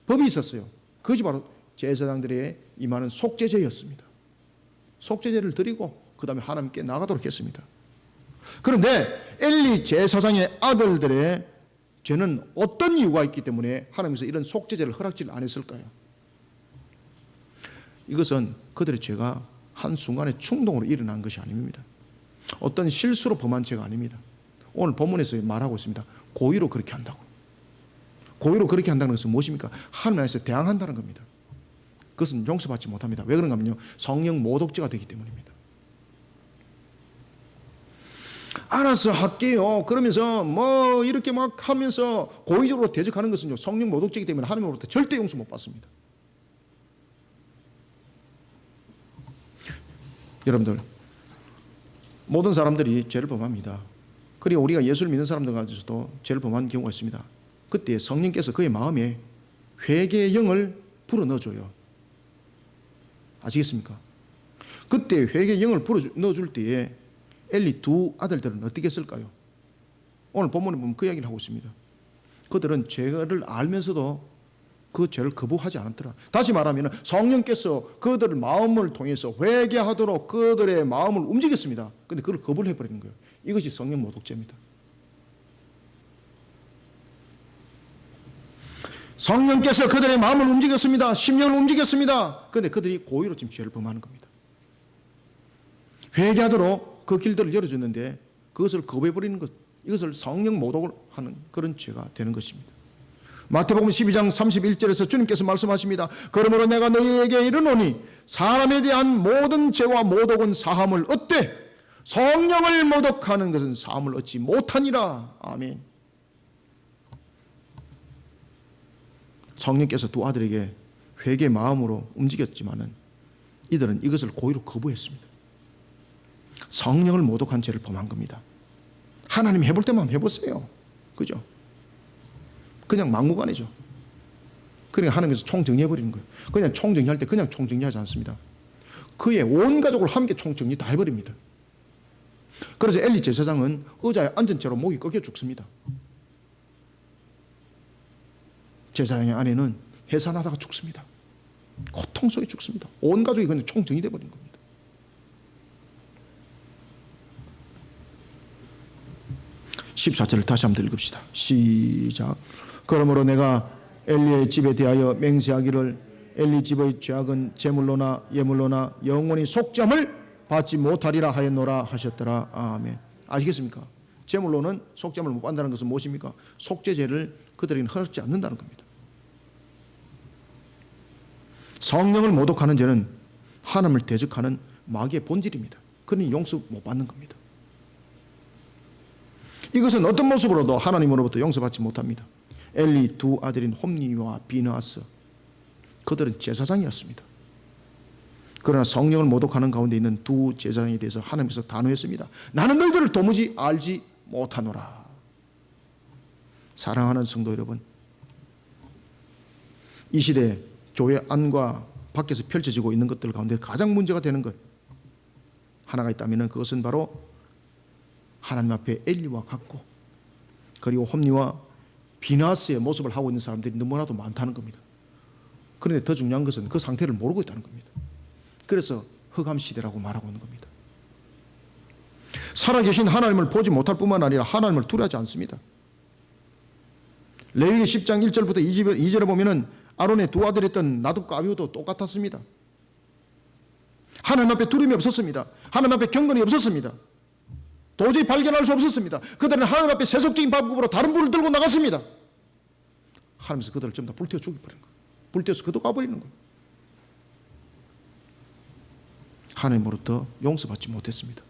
Speaker 1: 법이 있었어요. 그것이 바로 제사장들의 임하는 속죄제였습니다. 속죄제를 드리고 그 다음에 하나님께 나가도록 했습니다. 그런데 엘리 제사장의 아들들의 죄는 어떤 이유가 있기 때문에 하나님께서 이런 속죄제를 허락지를 안 했을까요? 이것은 그들의 죄가 한순간에 충동으로 일어난 것이 아닙니다. 어떤 실수로 범한 죄가 아닙니다. 오늘 본문에서 말하고 있습니다. 고의로 그렇게 한다고. 고의로 그렇게 한다는 것은 무엇입니까? 하나님 안에서 대항한다는 겁니다. 그것은 용서받지 못합니다. 왜 그런가 하면요, 성령 모독죄가 되기 때문입니다. 알아서 할게요 그러면서 뭐 이렇게 막 하면서 고의적으로 대적하는 것은요, 성령 모독죄이기 때문에 하나님으로부터 절대 용서 못 받습니다. 여러분들, 모든 사람들이 죄를 범합니다. 그리고 우리가 예수를 믿는 사람들 가운데서도 죄를 범하는 경우가 있습니다. 그때 성령께서 그의 마음에 회개의 영을 불어넣어줘요. 아시겠습니까? 그때 회개의 영을 불어넣어줄 때에 엘리 두 아들들은 어떻게 했을까요? 오늘 본문에 보면 그 이야기를 하고 있습니다. 그들은 죄를 알면서도 그 죄를 거부하지 않았더라. 다시 말하면 성령께서 그들의 마음을 통해서 회개하도록 그들의 마음을 움직였습니다. 그런데 그걸 거부를 해버리는 거예요. 이것이 성령 모독죄입니다. 성령께서 그들의 마음을 움직였습니다. 심령을 움직였습니다. 그런데 그들이 고의로 지금 죄를 범하는 겁니다. 회개하도록 그 길들을 열어줬는데 그것을 거부해버리는 것, 이것을 성령 모독을 하는 그런 죄가 되는 것입니다. 마태복음 12장 31절에서 주님께서 말씀하십니다. 그러므로 내가 너희에게 이르노니 사람에 대한 모든 죄와 모독은 사함을 얻되 성령을 모독하는 것은 사함을 얻지 못하니라. 아멘. 성령께서 두 아들에게 회개 마음으로 움직였지만은 이들은 이것을 고의로 거부했습니다. 성령을 모독한 죄를 범한 겁니다. 하나님 해볼 때만 해보세요. 그죠? 그냥 막무가내죠. 그러니까 하나님께서 총정리해버리는 거예요. 그냥 총정리할 때 그냥 총정리하지 않습니다. 그의 온 가족을 함께 총정리 다 해버립니다. 그래서 엘리 제사장은 의자에 앉은 채로 목이 꺾여 죽습니다. 제사장의 아내는 해산하다가 죽습니다. 고통 속에 죽습니다. 온 가족이 그냥 총정리돼 버린 겁니다. (14절을) 다시 한번 읽읍시다. 시작. 그러므로 내가 엘리의 집에 대하여 맹세하기를 엘리 집의 죄악은 제물로나 예물로나 영원히 속죄함을 받지 못하리라 하였노라 하셨더라. 아멘. 아시겠습니까? 제물로는 속죄함을 못 받는다는 것은 무엇입니까? 속죄제를 그들에게는 허락지 않는다는 겁니다. 성령을 모독하는 죄는 하나님을 대적하는 마귀의 본질입니다. 그러니 용서 못 받는 겁니다. 이것은 어떤 모습으로도 하나님으로부터 용서받지 못합니다. 엘리 두 아들인 홈니와 비느하스, 그들은 제사장이었습니다. 그러나 성령을 모독하는 가운데 있는 두 제사장에 대해서 하나님께서 단호했습니다. 나는 너희들을 도무지 알지 못하노라. 사랑하는 성도 여러분, 이 시대 교회 안과 밖에서 펼쳐지고 있는 것들 가운데 가장 문제가 되는 것 하나가 있다면 그것은 바로 하나님 앞에 엘리와 같고 그리고 홈니와 비느하스의 모습을 하고 있는 사람들이 너무나도 많다는 겁니다. 그런데 더 중요한 것은 그 상태를 모르고 있다는 겁니다. 그래서 흑암 시대라고 말하고 있는 겁니다. 살아계신 하나님을 보지 못할 뿐만 아니라 하나님을 두려워하지 않습니다. 레위기 10장 1절부터 2절에 보면은 아론의 두 아들이었던 나답과 아비후도 똑같았습니다. 하나님 앞에 두려움이 없었습니다. 하나님 앞에 경건이 없었습니다. 도저히 발견할 수 없었습니다. 그들은 하나님 앞에 세속적인 방법으로 다른 불을 들고 나갔습니다. 하나님께서 그들을 전부 다 불태워 죽여버리는 거예요. 불태워서 그도 가버리는 거예요. 하나님으로부터 용서받지 못했습니다.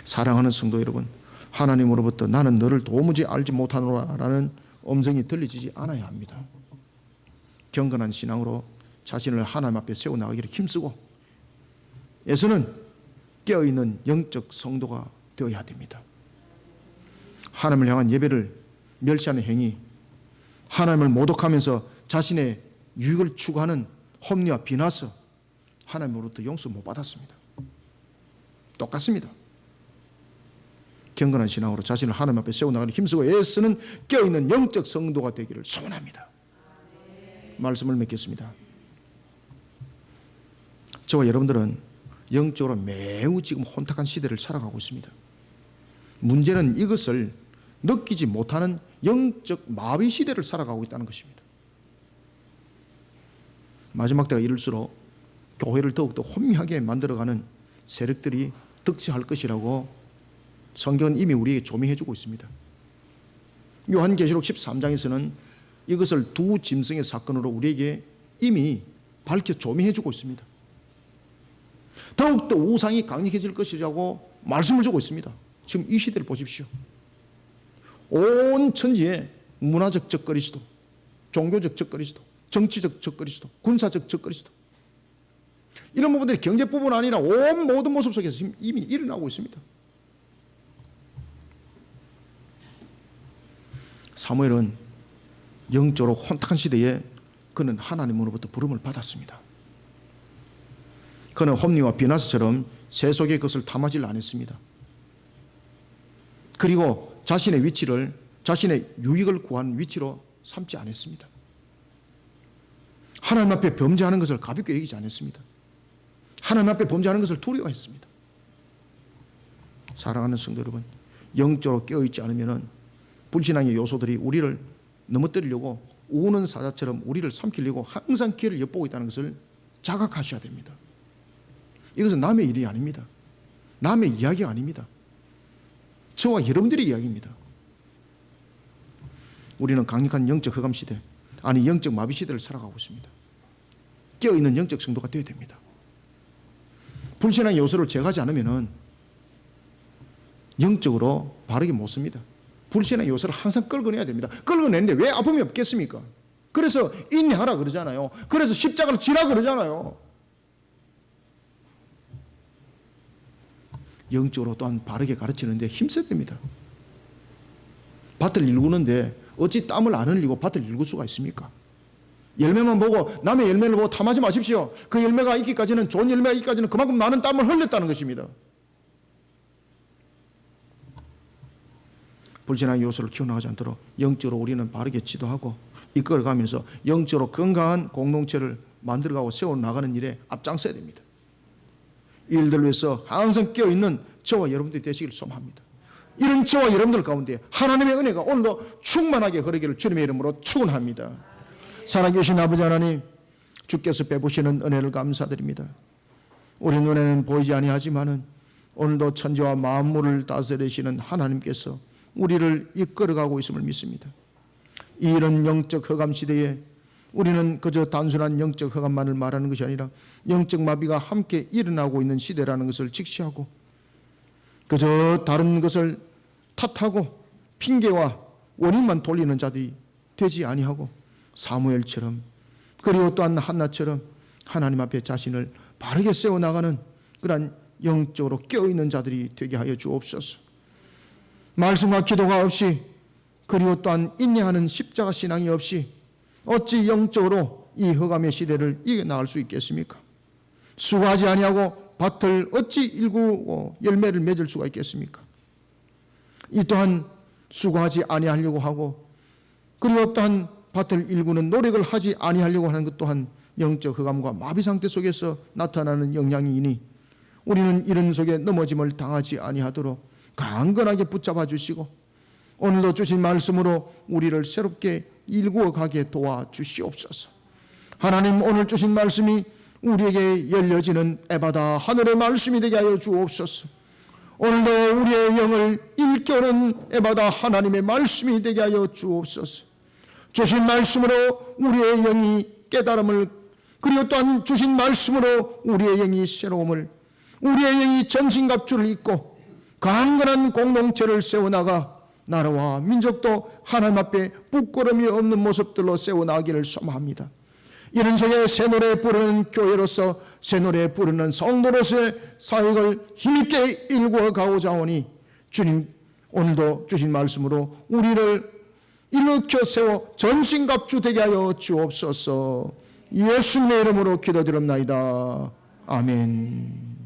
Speaker 1: 사랑하는 성도 여러분, 하나님으로부터 나는 너를 도무지 알지 못하노라라는 음성이 들리지 않아야 합니다. 경건한 신앙으로 자신을 하나님 앞에 세워나가기를 힘쓰고 에서는 깨어있는 영적 성도가 되어야 됩니다. 하나님을 향한 예배를 멸시하는 행위, 하나님을 모독하면서 자신의 유익을 추구하는 험리와 비나서 하나님으로부터 용서 못 받았습니다. 똑같습니다. 경건한 신앙으로 자신을 하나님 앞에 세워나가는 힘쓰고 애쓰는 깨어있는 영적 성도가 되기를 소원합니다. 말씀을 맺겠습니다. 저와 여러분들은 영적으로 매우 지금 혼탁한 시대를 살아가고 있습니다. 문제는 이것을 느끼지 못하는 영적 마비 시대를 살아가고 있다는 것입니다. 마지막 때가 이를수록 교회를 더욱더 혼미하게 만들어가는 세력들이 득세할 것이라고 성경은 이미 우리에게 조명해 주고 있습니다. 요한계시록 13장에서는 이것을 두 짐승의 사건으로 우리에게 이미 밝혀 조명해 주고 있습니다. 더욱더 우상이 강력해질 것이라고 말씀을 주고 있습니다. 지금 이 시대를 보십시오. 온 천지에 문화적 적그리스도, 종교적 적그리스도, 정치적 적그리스도, 군사적 적그리스도, 이런 부분들이 경제뿐만 아니라 온 모든 모습 속에서 지금 이미 일어나고 있습니다. 사무엘은 영적으로 혼탁한 시대에 그는 하나님으로부터 부름을 받았습니다. 그는 홈리와 비나스처럼 세속의 것을 탐하지 않았습니다. 그리고 자신의 위치를, 자신의 유익을 구한 위치로 삼지 않았습니다. 하나님 앞에 범죄하는 것을 가볍게 여기지 않았습니다. 하나님 앞에 범죄하는 것을 두려워했습니다. 사랑하는 성도 여러분, 영적으로 깨어있지 않으면 불신앙의 요소들이 우리를 넘어뜨리려고 우는 사자처럼 우리를 삼키려고 항상 기회를 엿보고 있다는 것을 자각하셔야 됩니다. 이것은 남의 일이 아닙니다. 남의 이야기가 아닙니다. 저와 여러분들의 이야기입니다. 우리는 강력한 영적 흑암 시대, 아니 영적 마비 시대를 살아가고 있습니다. 깨어있는 영적 성도가 되어야 됩니다. 불신앙의 요소를 제거하지 않으면 영적으로 바르게 못 씁니다. 불신의 요소를 항상 끌어내야 됩니다. 끌어내는데 왜 아픔이 없겠습니까? 그래서 인내하라 그러잖아요. 그래서 십자가를 지라 그러잖아요. 영적으로 또한 바르게 가르치는데 힘써야 됩니다. 밭을 일구는데 어찌 땀을 안 흘리고 밭을 일굴 수가 있습니까? 열매만 보고 남의 열매를 보고 탐하지 마십시오. 그 열매가 있기까지는, 좋은 열매가 있기까지는 그만큼 많은 땀을 흘렸다는 것입니다. 불신앙의 요소를 키워나가지 않도록 영적으로 우리는 바르게 지도하고 이끌어가면서 영적으로 건강한 공동체를 만들어가고 세워나가는 일에 앞장서야 됩니다. 이 일들을 위해서 항상 깨어있는 저와 여러분들이 되시길 소망합니다. 이런 저와 여러분들 가운데 하나님의 은혜가 오늘도 충만하게 흐르기를 주님의 이름으로 축원합니다. 살아계신 아버지 하나님, 주께서 베푸시는 은혜를 감사드립니다. 우리 눈에는 보이지 아니하지만은 오늘도 천지와 만물을 다스리시는 하나님께서 우리를 이끌어가고 있음을 믿습니다. 이런 영적 흑암 시대에 우리는 그저 단순한 영적 흑암만을 말하는 것이 아니라 영적 마비가 함께 일어나고 있는 시대라는 것을 직시하고 그저 다른 것을 탓하고 핑계와 원인만 돌리는 자들이 되지 아니하고 사무엘처럼, 그리고 또한 한나처럼 하나님 앞에 자신을 바르게 세워나가는 그러한 영적으로 깨어있는 자들이 되게 하여 주옵소서. 말씀과 기도가 없이, 그리고 또한 인내하는 십자가 신앙이 없이 어찌 영적으로 이 흑암의 시대를 이겨나갈 수 있겠습니까? 수고하지 아니하고 밭을 어찌 일구고 열매를 맺을 수가 있겠습니까? 이 또한 수고하지 아니하려고 하고, 그리고 또한 밭을 일구는 노력을 하지 아니하려고 하는 것 또한 영적 흑암과 마비 상태 속에서 나타나는 영향이니 우리는 이런 속에 넘어짐을 당하지 아니하도록 강건하게 붙잡아 주시고 오늘도 주신 말씀으로 우리를 새롭게 일구어 가게 도와주시옵소서. 하나님, 오늘 주신 말씀이 우리에게 열려지는 에바다 하늘의 말씀이 되게 하여 주옵소서. 오늘도 우리의 영을 일깨우는 에바다 하나님의 말씀이 되게 하여 주옵소서. 주신 말씀으로 우리의 영이 깨달음을, 그리고 또한 주신 말씀으로 우리의 영이 새로움을, 우리의 영이 전신갑주를 입고 강건한 공동체를 세워나가 나라와 민족도 하나님 앞에 부끄러움이 없는 모습들로 세워나가기를 소망합니다. 이런 속에 새 노래 부르는 교회로서, 새 노래 부르는 성도로서의 사역을 힘있게 일구어 가고자 하오니 주님 오늘도 주신 말씀으로 우리를 일으켜 세워 전신갑주 되게 하여 주옵소서. 예수님의 이름으로 기도드립나이다. 아멘.